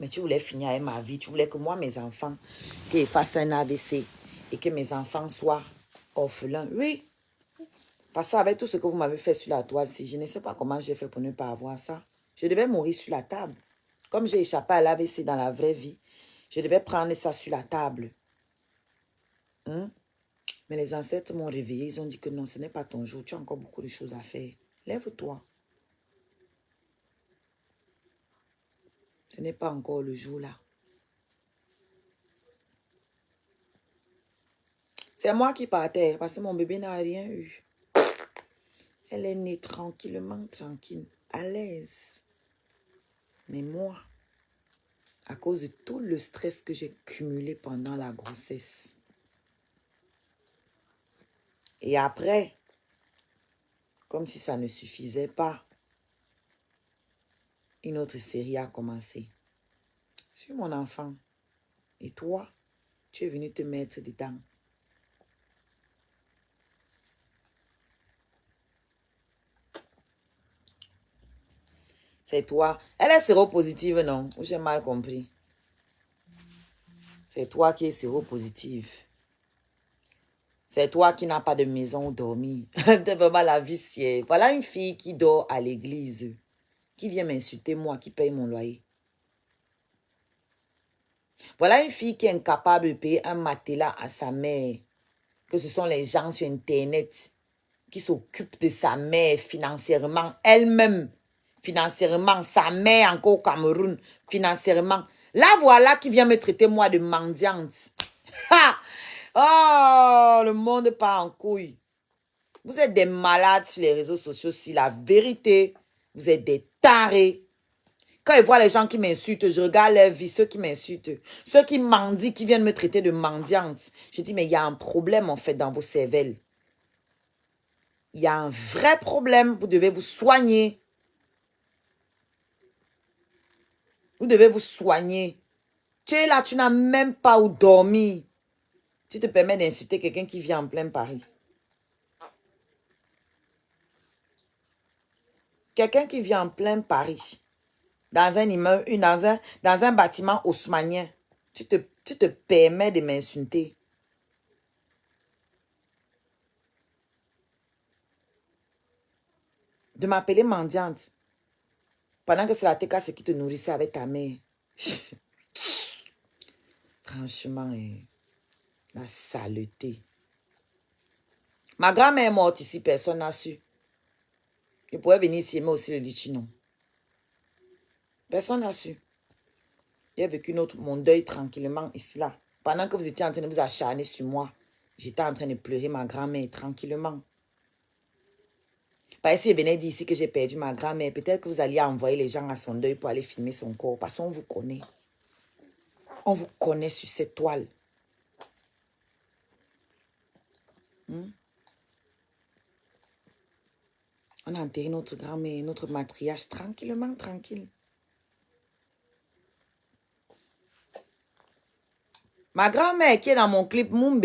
Mais tu voulais finir avec ma vie, tu voulais que moi, mes enfants, qu'ils fassent un AVC et que mes enfants soient orphelins. Oui, parce qu'avec tout ce que vous m'avez fait sur la toile, si je ne sais pas comment j'ai fait pour ne pas avoir ça. Je devais mourir sur la table. Comme j'ai échappé à l'AVC dans la vraie vie, je devais prendre ça sur la table. Mais les ancêtres m'ont réveillé, ils ont dit que non, ce n'est pas ton jour, tu as encore beaucoup de choses à faire. Lève-toi. Ce n'est pas encore le jour là. C'est moi qui partais parce que mon bébé n'a rien eu. Elle est née tranquillement, tranquille, à l'aise. Mais moi, à cause de tout le stress que j'ai cumulé pendant la grossesse. Et après, comme si ça ne suffisait pas, une autre série a commencé. Je suis mon enfant. Et toi, tu es venu te mettre dedans. C'est toi. Elle est séropositive, non? Ou j'ai mal compris? C'est toi qui es séropositive. C'est toi qui n'as pas de maison où dormir. C'est vraiment la vie sienne. Voilà une fille qui dort à l'église. Qui vient m'insulter, moi, qui paye mon loyer. Voilà une fille qui est incapable de payer un matelas à sa mère. Que ce sont les gens sur Internet qui s'occupent de sa mère financièrement. Elle-même, financièrement. Sa mère encore au Cameroun, financièrement. Là, voilà qui vient me traiter, moi, de mendiante. Ha! Oh, le monde part en couille. Vous êtes des malades sur les réseaux sociaux. Si la vérité, vous êtes des tarés. Quand je vois les gens qui m'insultent, je regarde leur vie, ceux qui m'insultent, ceux qui mendient, qui viennent me traiter de mendiante. Je dis, mais il y a un problème en fait dans vos cervelles. Il y a un vrai problème. Vous devez vous soigner. Vous devez vous soigner. Tu es là, tu n'as même pas où dormir. Tu te permets d'insulter quelqu'un qui vit en plein Paris. Quelqu'un qui vit en plein Paris. Dans un immeuble, dans un bâtiment haussmannien. Tu te permets de m'insulter. De m'appeler mendiante. Pendant que c'est la TKC qui te nourrissait avec ta mère. Franchement, la saleté. Ma grand-mère est morte ici, personne n'a su. Je pourrais venir ici aimer aussi le lichino. Personne n'a su. J'ai vécu mon deuil tranquillement ici, là. Pendant que vous étiez en train de vous acharner sur moi, j'étais en train de pleurer ma grand-mère tranquillement. Parce que si je venais dire ici que j'ai perdu ma grand-mère, peut-être que vous alliez envoyer les gens à son deuil pour aller filmer son corps. Parce qu'on vous connaît. On vous connaît sur cette toile. On a enterré notre grand-mère, notre matriarche, tranquillement, tranquille. Ma grand-mère qui est dans mon clip Mumbe.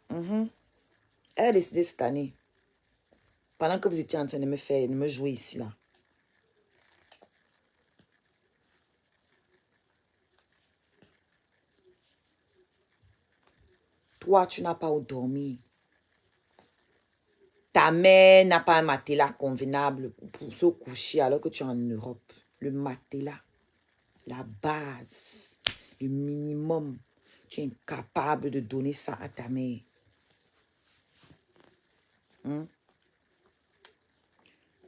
Elle a décidé cette année. Pendant que vous étiez en train de me jouer ici, là. Toi, tu n'as pas où dormir. Ta mère n'a pas un matelas convenable pour se coucher alors que tu es en Europe. Le matelas, la base, le minimum. Tu es incapable de donner ça à ta mère.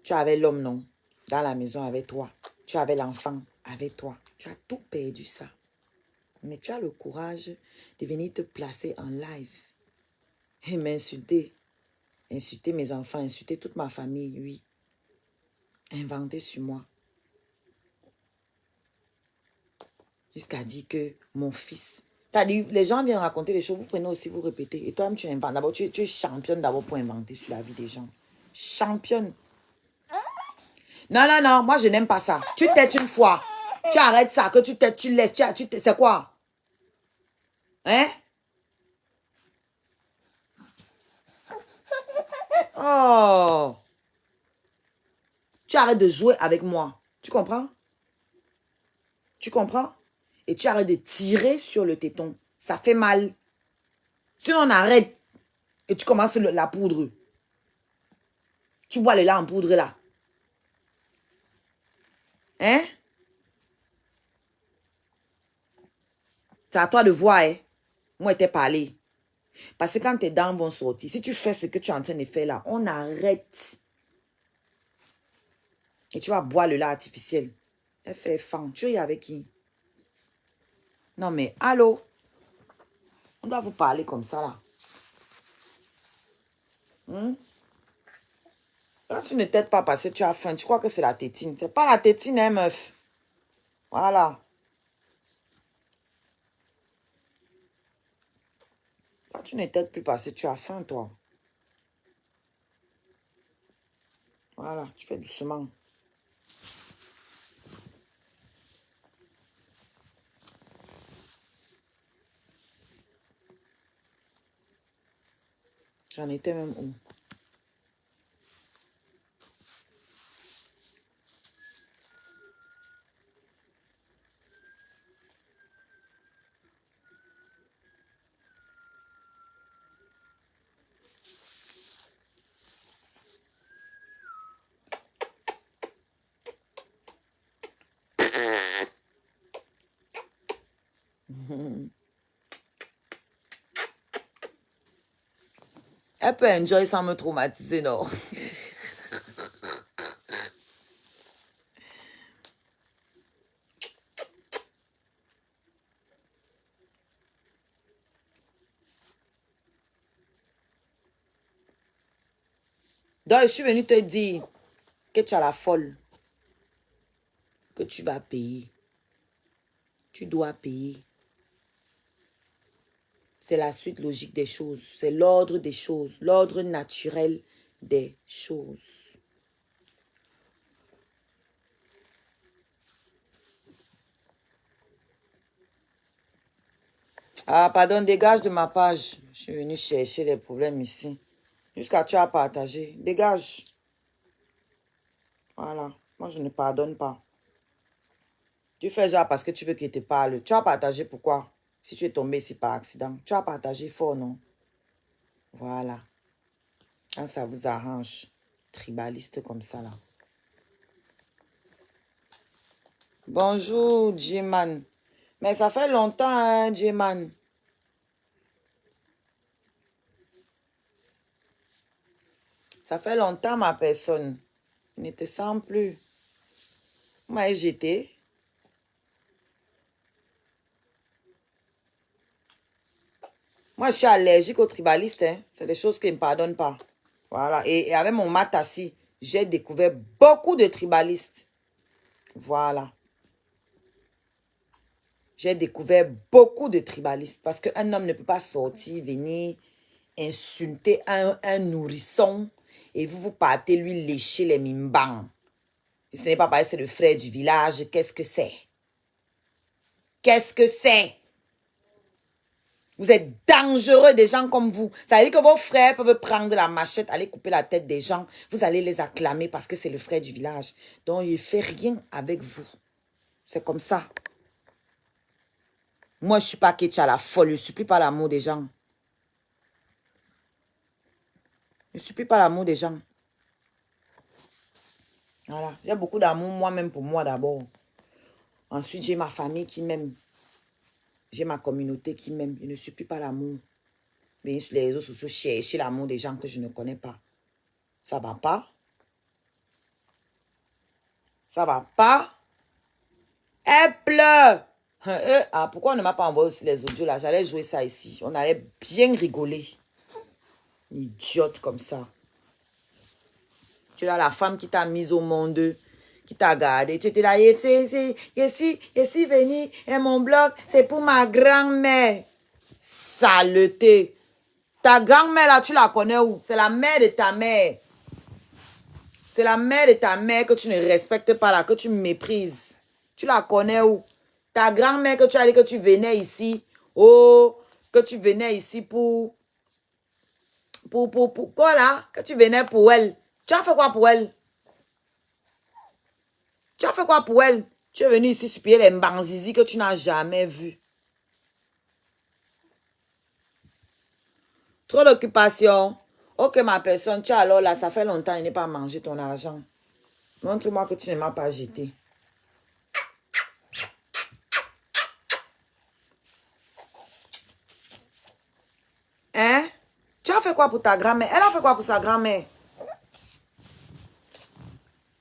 Tu avais l'homme, non? Dans la maison avec toi. Tu avais l'enfant avec toi. Tu as tout perdu ça. Mais tu as le courage de venir te placer en live et m'insulter. Insulter mes enfants, insulter toute ma famille, oui. Inventer sur moi. Jusqu'à dire que mon fils... C'est-à-dire, les gens viennent raconter les choses, vous prenez aussi, vous répétez. Et toi-même, tu inventes. D'abord, tu es championne d'abord pour inventer sur la vie des gens. Championne. Non, non, non, moi, je n'aime pas ça. Tu t'aides une fois. Tu arrêtes ça, que tu t'aides, tu laisses. C'est quoi? Hein? Oh! Tu arrêtes de jouer avec moi. Tu comprends? Tu comprends? Et tu arrêtes de tirer sur le téton. Ça fait mal. Sinon, on arrête. Et tu commences la poudre. Tu bois le lait en poudre là. Hein? C'est à toi de voir, hein? Moi, je t'ai parlé. Parce que quand tes dents vont sortir, si tu fais ce que tu es en train de faire là, on arrête. Et tu vas boire le lait artificiel. Elle fait faim. Tu es avec qui? Non, mais allô? On doit vous parler comme ça là. Quand tu ne t'aides pas parce que tu as faim, tu crois que c'est la tétine. C'est pas la tétine, hein, meuf. Voilà. Quand tu ne t'aides plus parce que tu as faim, toi. Voilà, tu fais doucement. J'en étais même où? Elle peut enjoy sans me traumatiser, non? Donc, je suis venue te dire que tu as la folle. Que tu vas payer. Tu dois payer. C'est la suite logique des choses. C'est l'ordre des choses. L'ordre naturel des choses. Ah, pardon, dégage de ma page. Je suis venue chercher les problèmes ici. Jusqu'à tu as partagé. Dégage. Voilà. Moi, je ne pardonne pas. Tu fais genre parce que tu veux qu'il te parle. Tu as partagé pourquoi? Si tu es tombé ici par accident. Tu as partagé fort, non? Voilà. Quand ça vous arrange. Tribaliste comme ça, là. Bonjour, J-Man. Mais ça fait longtemps, hein, J-Man. Ça fait longtemps, ma personne. Je ne te sens plus. Vous m'avez jeté. Moi, je suis allergique aux tribalistes. Hein. C'est des choses qui ne me pardonnent pas. Voilà. Et avec mon matassi, j'ai découvert beaucoup de tribalistes. Voilà. J'ai découvert beaucoup de tribalistes. Parce qu'un homme ne peut pas sortir, venir insulter un nourrisson. Et vous partez lui lécher les mimbans. Et ce n'est pas parce que c'est le frère du village. Qu'est-ce que c'est? Qu'est-ce que c'est? Vous êtes dangereux, des gens comme vous. Ça veut dire que vos frères peuvent prendre la machette, aller couper la tête des gens. Vous allez les acclamer parce que c'est le frère du village. Donc, il ne fait rien avec vous. C'est comme ça. Moi, je ne suis pas Ketcha la folle. Je ne supplie pas l'amour des gens. Je ne supplie pas l'amour des gens. Voilà. J'ai beaucoup d'amour moi-même pour moi d'abord. Ensuite, j'ai ma famille qui m'aime. J'ai ma communauté qui m'aime. Je ne supplie pas l'amour. Venir sur les réseaux sociaux chercher l'amour des gens que je ne connais pas. Ça va pas. Ça va pas. Elle pleure. Ah, pourquoi on ne m'a pas envoyé aussi les audios là? J'allais jouer ça ici. On allait bien rigoler. Une idiote comme ça. Tu as la femme qui t'a mise au monde, qui t'a gardé. Tu étais là, ici, venu, et mon blog, c'est pour ma grand-mère. Saleté. Ta grand-mère, là, tu la connais où? C'est la mère de ta mère. C'est la mère de ta mère que tu ne respectes pas, là, que tu méprises. Tu la connais où? Ta grand-mère que tu as dit que tu venais ici. Oh, que tu venais ici pour quoi là? Que tu venais pour elle. Tu as fait quoi pour elle? Tu as fait quoi pour elle? Tu es venu ici supplier les mbanzizi que tu n'as jamais vus. Trop d'occupation. Ok, ma personne, tu as alors là, ça fait longtemps, il n'est pas mangé ton argent. Montre-moi que tu ne m'as pas jeté. Hein? Tu as fait quoi pour ta grand-mère? Elle a fait quoi pour sa grand-mère?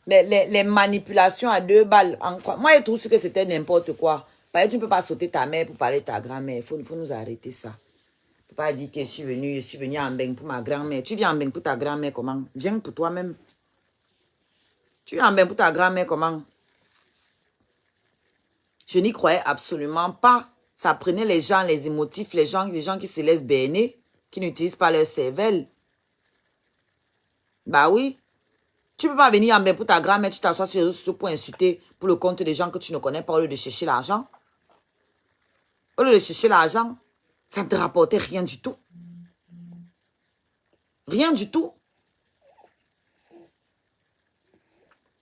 Les manipulations à 2 balles. Moi, j'ai trouvé que c'était n'importe quoi. Parce que tu ne peux pas sauter ta mère pour parler de ta grand-mère. Il faut nous arrêter ça. Tu ne peux pas dire que je suis venue en Beng pour ma grand-mère. Tu viens en Beng pour ta grand-mère comment? Viens pour toi-même. Tu viens en Beng pour ta grand-mère comment? Je n'y croyais absolument pas. Ça prenait les gens, les émotifs, les gens qui se laissent berner, qui n'utilisent pas leur cervelle. Bah oui. Tu ne peux pas venir en Beng pour ta grand-mère, tu t'assois sur les réseaux sociaux pour insulter pour le compte des gens que tu ne connais pas au lieu de chercher l'argent. Au lieu de chercher l'argent, ça ne te rapportait rien du tout. Rien du tout.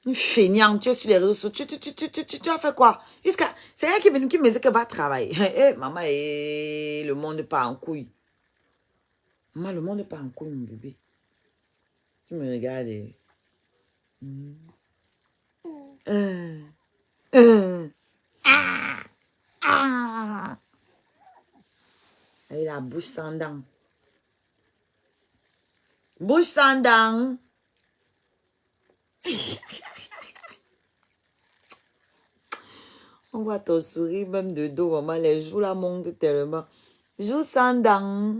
Une feignante, tu es sur les réseaux sociaux, tu as fait quoi? C'est elle qui est venue qui me dit qu'elle va travailler. Maman, le monde part en couille. Maman, le monde part en couille, mon bébé. Tu me regardes. Elle a la bouche sans dents. Bouche sans dents. On voit ton sourire même de dos, maman. Les joues là montent tellement. Joues sans dents.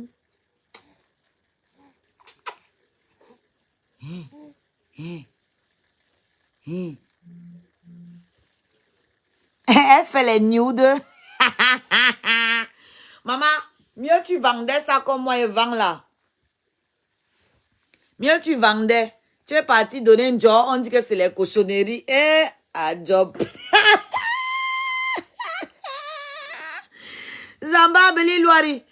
Elle fait les nudes. Maman, mieux tu vendais ça comme moi je vends là. Mieux tu vendais. Tu es parti donner un job, on dit que c'est les cochonneries. Un job. Zamba Beli Loari.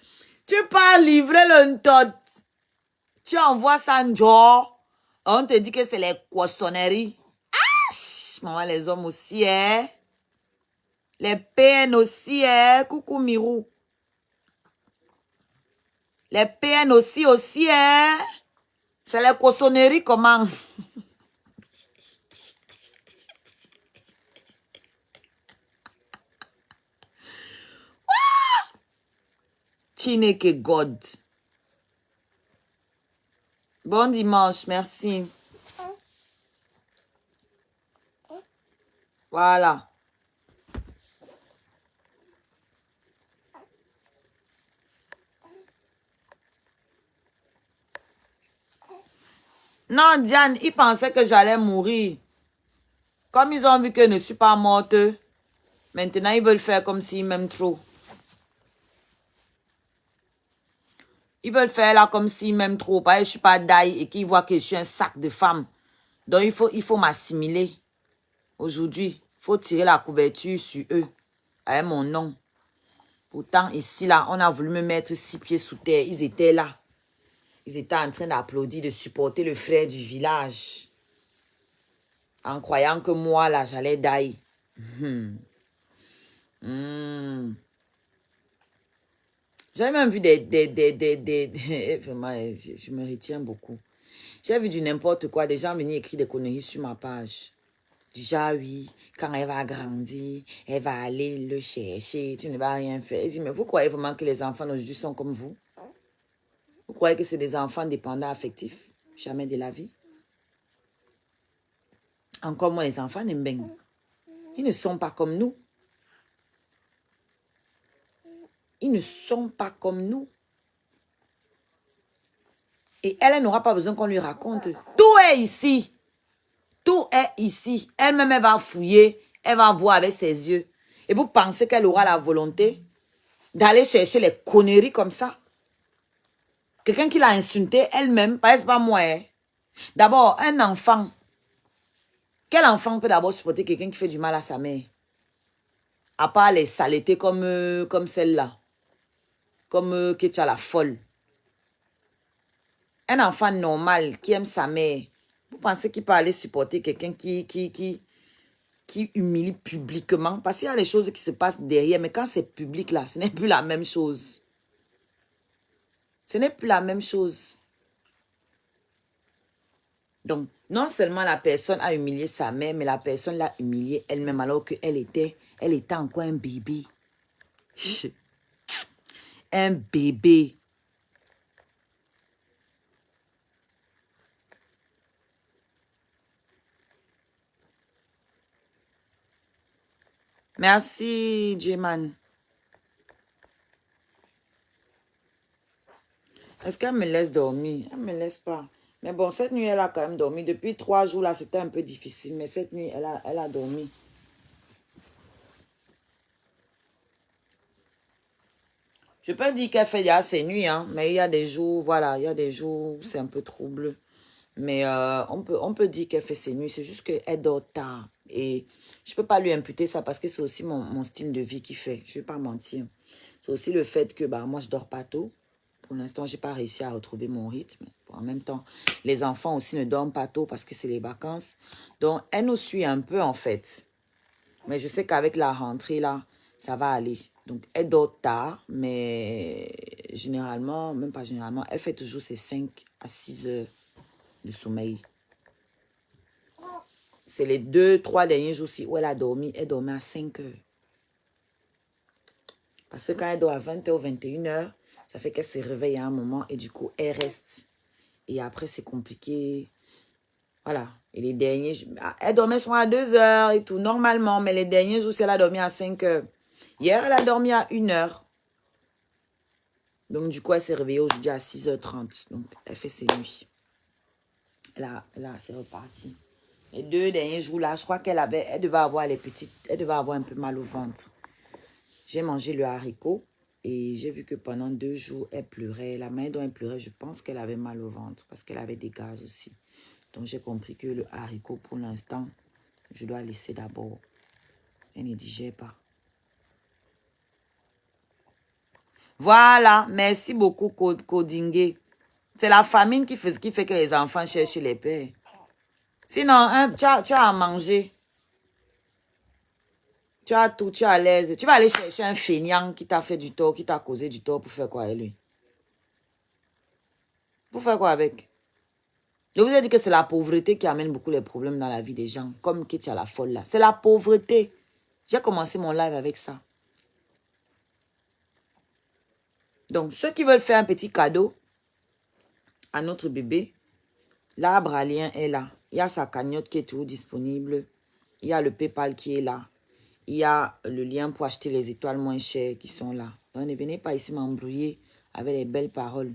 Tu pars livrer le tot. Tu envoies ça en job. On te dit que c'est les cochonneries. Maman, les hommes aussi, hein. Les PN aussi, hein. Coucou Mirou. Les PN aussi, hein. C'est les cochonneries, comment? Chineke God. Bon dimanche, merci. Voilà. Non, Diane, ils pensaient que j'allais mourir. Comme ils ont vu que je ne suis pas morte, maintenant ils veulent faire comme s'ils m'aiment trop. Ils veulent faire là comme s'ils m'aiment trop. Parce que je ne suis pas d'ail et qu'ils voient que je suis un sac de femme. Donc il faut m'assimiler. Aujourd'hui, il faut tirer la couverture sur eux. Avec mon nom. Pourtant, ici, là, on a voulu me mettre 6 pieds sous terre. Ils étaient là. Ils étaient en train d'applaudir, de supporter le frère du village. En croyant que moi, là, j'allais d'ail. J'avais même vu vraiment, je me retiens beaucoup. J'ai vu du n'importe quoi, des gens venir écrire des conneries sur ma page. Du genre, oui, quand elle va grandir, elle va aller le chercher, tu ne vas rien faire. Je dis, mais vous croyez vraiment que les enfants d'aujourd'hui sont comme vous? Vous croyez que c'est des enfants dépendants affectifs? Jamais de la vie. Encore moins les enfants n'aiment. Ils ne sont pas comme nous. Ils ne sont pas comme nous. Et elle n'aura pas besoin qu'on lui raconte. Tout est ici. Tout est ici. Elle-même, elle va fouiller. Elle va voir avec ses yeux. Et vous pensez qu'elle aura la volonté d'aller chercher les conneries comme ça? Quelqu'un qui l'a insulté elle-même, pas moi. Hein. D'abord, un enfant. Quel enfant peut d'abord supporter quelqu'un qui fait du mal à sa mère? À part les saletés comme celle-là. Comme Ketia la folle. Un enfant normal qui aime sa mère. Vous pensez qu'il peut aller supporter quelqu'un qui humilie publiquement? Parce qu'il y a des choses qui se passent derrière. Mais quand c'est public là, ce n'est plus la même chose. Ce n'est plus la même chose. Donc, non seulement la personne a humilié sa mère, mais la personne l'a humiliée elle-même alors qu'elle était encore un bébé. Un bébé. Merci, J-Man. Est-ce qu'elle me laisse dormir? Elle ne me laisse pas. Mais bon, cette nuit, elle a quand même dormi. Depuis 3 jours, là, c'était un peu difficile. Mais cette nuit, elle a dormi. Je peux dire qu'elle fait déjà ses nuits, hein. Mais il y a des jours, voilà, il y a des jours où c'est un peu trouble. Mais on peut dire qu'elle fait ses nuits. C'est juste qu'elle dort tard. Et je ne peux pas lui imputer ça parce que c'est aussi mon style de vie qui fait. Je ne vais pas mentir. C'est aussi le fait que bah, moi, je ne dors pas tôt. Pour l'instant, je n'ai pas réussi à retrouver mon rythme. En même temps, les enfants aussi ne dorment pas tôt parce que c'est les vacances. Donc, elle nous suit un peu en fait. Mais je sais qu'avec la rentrée, là, ça va aller. Donc, elle dort tard, mais généralement, même pas généralement, elle fait toujours ses 5 à 6 heures de sommeil. C'est les 2-3 derniers jours où elle a dormi. Elle dormait à 5 heures. Parce que quand elle dort à 20 h ou 21 h, ça fait qu'elle se réveille à un moment et du coup, elle reste. Et après, c'est compliqué. Voilà. Et les derniers, elle dormait souvent à 2 heures et tout, normalement. Mais les derniers jours, elle a dormi à 5 heures. Hier, elle a dormi à 1 heure. Donc, du coup, elle s'est réveillée aujourd'hui à 6h30. Donc, elle fait ses nuits. Là, c'est reparti. Les 2 derniers jours, là, je crois elle devait avoir les petites, elle devait avoir un peu mal au ventre. J'ai mangé le haricot et j'ai vu que pendant 2 jours, elle pleurait. La manière dont elle pleurait, je pense qu'elle avait mal au ventre parce qu'elle avait des gaz aussi. Donc, j'ai compris que le haricot, pour l'instant, je dois laisser d'abord. Elle ne digère pas. Voilà, merci beaucoup, Kodingé. C'est la famine qui fait que les enfants cherchent les pères. Sinon, hein, tu as à manger. Tu as tout, tu es à l'aise. Tu vas aller chercher un feignant qui t'a fait du tort, qui t'a causé du tort pour faire quoi avec lui? Pour faire quoi avec? Je vous ai dit que c'est la pauvreté qui amène beaucoup les problèmes dans la vie des gens. Comme Ketia la folle là. C'est la pauvreté. J'ai commencé mon live avec ça. Donc, ceux qui veulent faire un petit cadeau à notre bébé, l'arbre à lien est là. Il y a sa cagnotte qui est toujours disponible. Il y a le PayPal qui est là. Il y a le lien pour acheter les étoiles moins chères qui sont là. Donc, ne venez pas ici m'embrouiller avec les belles paroles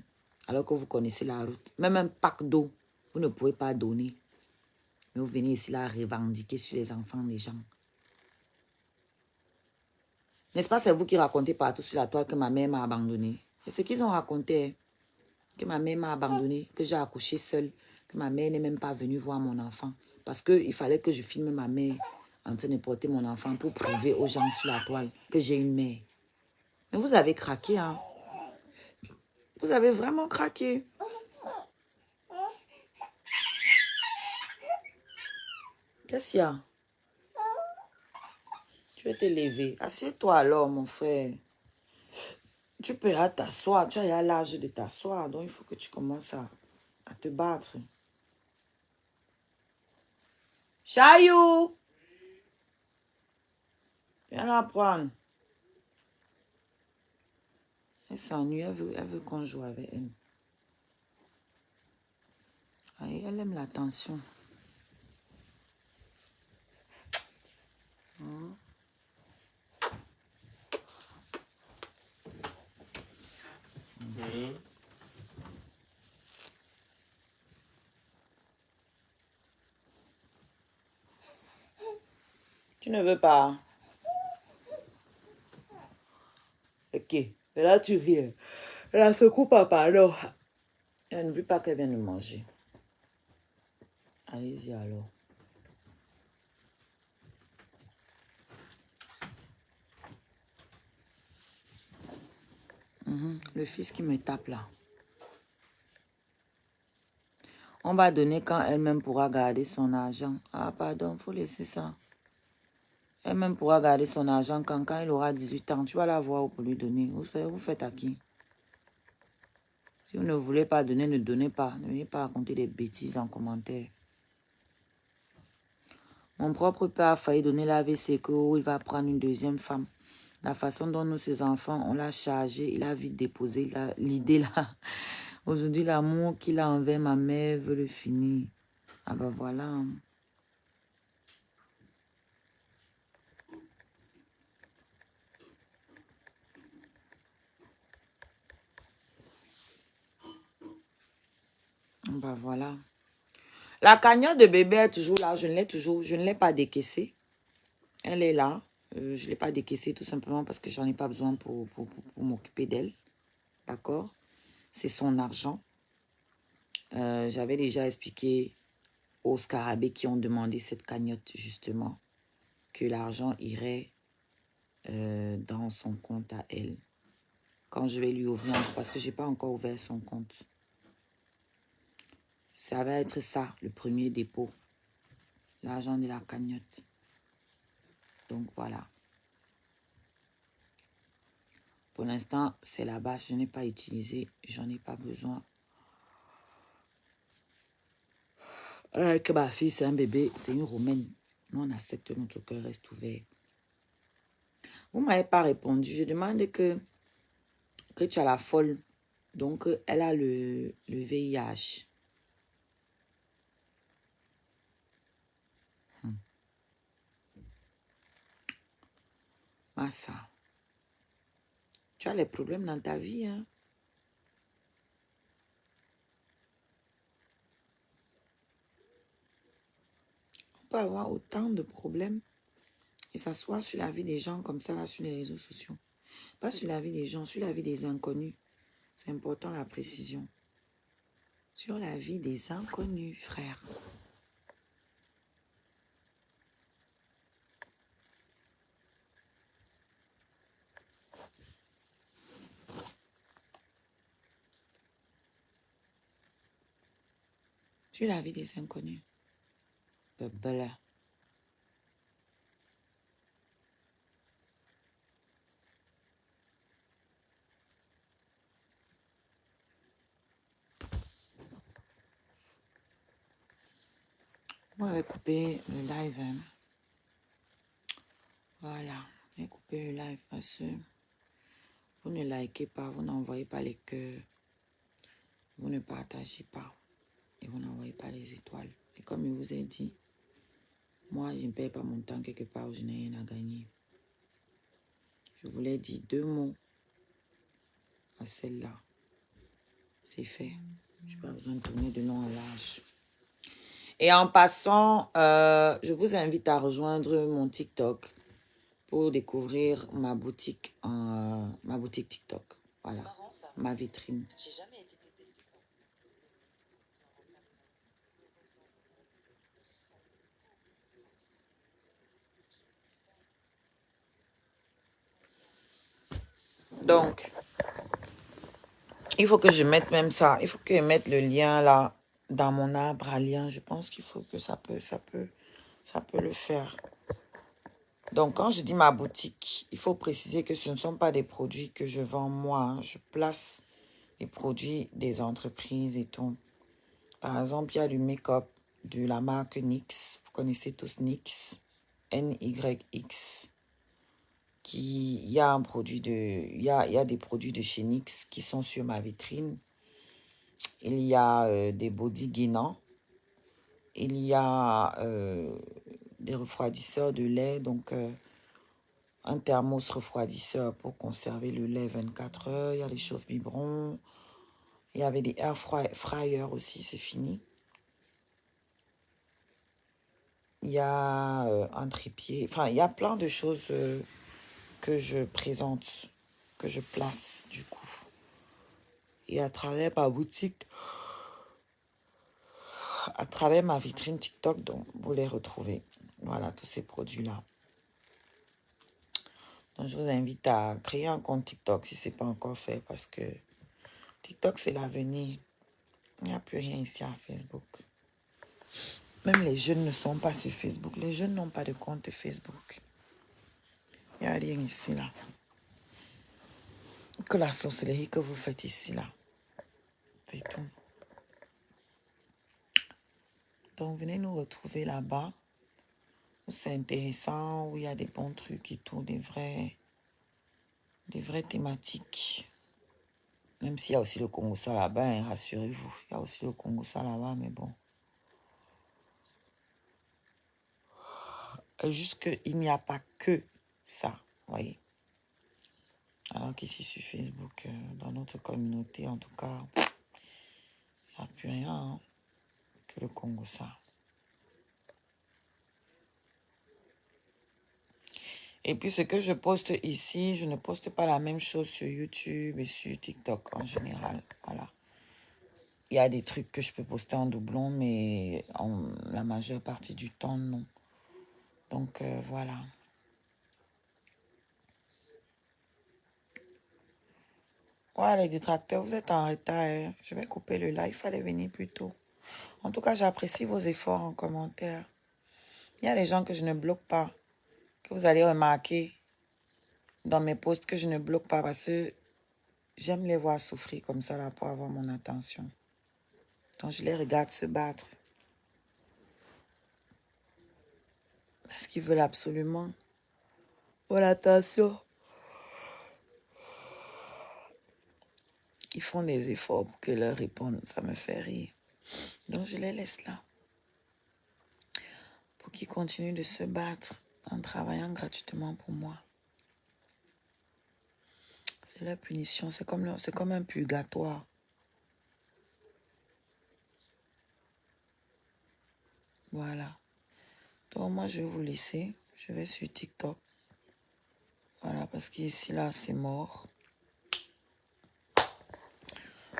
alors que vous connaissez la route. Même un pack d'eau, vous ne pouvez pas donner. Mais vous venez ici là revendiquer sur les enfants des gens. N'est-ce pas, c'est vous qui racontez partout sur la toile que ma mère m'a abandonné. C'est ce qu'ils ont raconté. Hein. Que ma mère m'a abandonné, que j'ai accouché seule, que ma mère n'est même pas venue voir mon enfant. Parce qu'il fallait que je filme ma mère en train de porter mon enfant pour prouver aux gens sur la toile que j'ai une mère. Mais vous avez craqué, hein? Vous avez vraiment craqué. Qu'est-ce qu'il y a? Tu veux te lever. Assieds-toi alors, mon frère. Tu peux t'asseoir. Tu as l'âge de t'asseoir. Donc, il faut que tu commences à te battre. Chayou! Viens la prendre. Elle s'ennuie. Elle veut qu'on joue avec elle. Elle aime l'attention. Tu ne veux pas. Ok. Et là, tu ris. Elle se coupe papa, alors. Elle ne veut pas qu'elle vienne manger. Allez-y alors. Le fils qui me tape là. On va donner quand elle-même pourra garder son argent. Ah, pardon, faut laisser ça. Elle-même pourra garder son argent quand il aura 18 ans. Tu vas la voir pour lui donner. Vous faites à qui? Si vous ne voulez pas donner, ne donnez pas. Ne venez pas raconter des bêtises en commentaire. Mon propre père a failli donner l'AVC qu'il va prendre une deuxième femme. La façon dont nous, ses enfants, on l'a chargé, il a vite déposé l'idée là. Aujourd'hui, l'amour qu'il a envers ma mère veut le finir. Ah ben voilà. Ben voilà. La cagnotte de bébé est toujours là. Je ne l'ai pas décaissée. Elle est là. Je ne l'ai pas décaissée tout simplement parce que j'en ai pas besoin pour m'occuper d'elle. D'accord? C'est son argent. J'avais déjà expliqué aux scarabées qui ont demandé cette cagnotte justement que l'argent irait dans son compte à elle. Quand je vais lui ouvrir, parce que je n'ai pas encore ouvert son compte. Ça va être ça, le premier dépôt. L'argent de la cagnotte. Donc voilà. Pour l'instant, c'est la base. Je n'ai pas utilisé. J'en ai pas besoin. Que ma fille, c'est un bébé. C'est une Roumaine. Nous, on accepte, notre cœur reste ouvert. Vous ne m'avez pas répondu. Je demande que tu as la folle. Donc, elle a le VIH. Massa. Tu as les problèmes dans ta vie, hein? On peut avoir autant de problèmes et s'asseoir sur la vie des gens comme ça, là, sur les réseaux sociaux. Pas sur la vie des gens, sur la vie des inconnus. C'est important la précision. Sur la vie des inconnus, frère. Sur la vie des inconnus. Bebele. Moi, je vais couper le live. Hein. Voilà. Je vais couper le live parce que vous ne likez pas, vous n'envoyez pas les cœurs. Vous ne partagez pas. Et vous n'envoyez pas les étoiles. Et comme je vous ai dit, moi, je ne paye pas mon temps quelque part où je n'ai rien à gagner. Je vous l'ai dit 2 mots à celle-là. C'est fait. Je n'ai pas besoin de tourner de long à large. Et en passant, je vous invite à rejoindre mon TikTok pour découvrir ma boutique TikTok. Voilà, marrant, ma vitrine. J'ai jamais été testée. Donc, il faut que je mette même ça. Il faut que je mette le lien là dans mon arbre à lien. Je pense qu'il faut que ça peut le faire. Donc, quand je dis ma boutique, il faut préciser que ce ne sont pas des produits que je vends moi. Hein. Je place les produits des entreprises et tout. Par exemple, il y a du make-up de la marque NYX. Vous connaissez tous NYX. NYX. Il y a un produit il y a des produits de chez NYX qui sont sur ma vitrine. Il y a des body gainants. Il y a des refroidisseurs de lait. Donc, un thermos refroidisseur pour conserver le lait 24 heures. Il y a des chauffe-biberons. Il y avait des air fryers aussi, c'est fini. il y a un trépied. Enfin, il y a plein de choses que je présente, que je place du coup. Et à travers ma boutique, à travers ma vitrine TikTok, donc vous les retrouvez. Voilà, tous ces produits-là. Donc, je vous invite à créer un compte TikTok si ce n'est pas encore fait parce que TikTok, c'est l'avenir. Il n'y a plus rien ici à Facebook. Même les jeunes ne sont pas sur Facebook. Les jeunes n'ont pas de compte Facebook. Il n'y a rien ici, là. Que la sorcellerie que vous faites ici, là. C'est tout. Donc, venez nous retrouver là-bas. C'est intéressant, où il y a des bons trucs et tout, des vraies thématiques. Même s'il y a aussi le Congo-ça là-bas, hein, rassurez-vous. Il y a aussi le Congo-ça là-bas, mais bon. Juste qu'il n'y a pas que ça, voyez. Alors qu'ici sur Facebook, dans notre communauté, en tout cas, il n'y a plus rien hein, que le Congo-ça. Et puis ce que je poste ici, je ne poste pas la même chose sur YouTube et sur TikTok en général. Voilà. Il y a des trucs que je peux poster en doublon, mais la majeure partie du temps, non. Donc, voilà. Ouais, les détracteurs, vous êtes en retard. Hein. Je vais couper le live. Il fallait venir plus tôt. En tout cas, j'apprécie vos efforts en commentaire. Il y a des gens que je ne bloque pas, que vous allez remarquer dans mes posts que je ne bloque pas parce que j'aime les voir souffrir comme ça là pour avoir mon attention. Donc, je les regarde se battre. Parce qu'ils veulent absolument mon attention. Ils font des efforts pour que leur répondre. Ça me fait rire. Donc, je les laisse là. Pour qu'ils continuent de se battre en travaillant gratuitement pour moi. C'est leur punition. C'est comme un purgatoire. Voilà. Donc, moi, je vais vous laisser. Je vais sur TikTok. Voilà, parce qu'ici, là, c'est mort.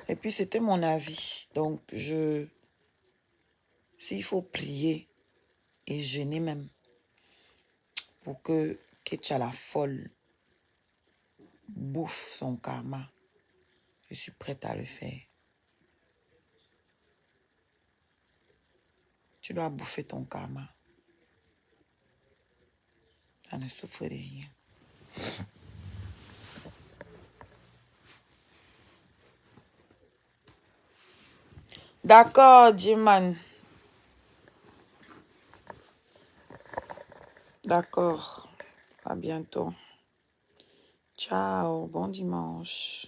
Et puis, c'était mon avis. Donc, s'il faut prier et jeûner même pour que Ketcha la folle bouffe son karma, je suis prête à le faire. Tu dois bouffer ton karma. Ça ne souffre de rien. D'accord, Jiman. D'accord. À bientôt. Ciao. Bon dimanche.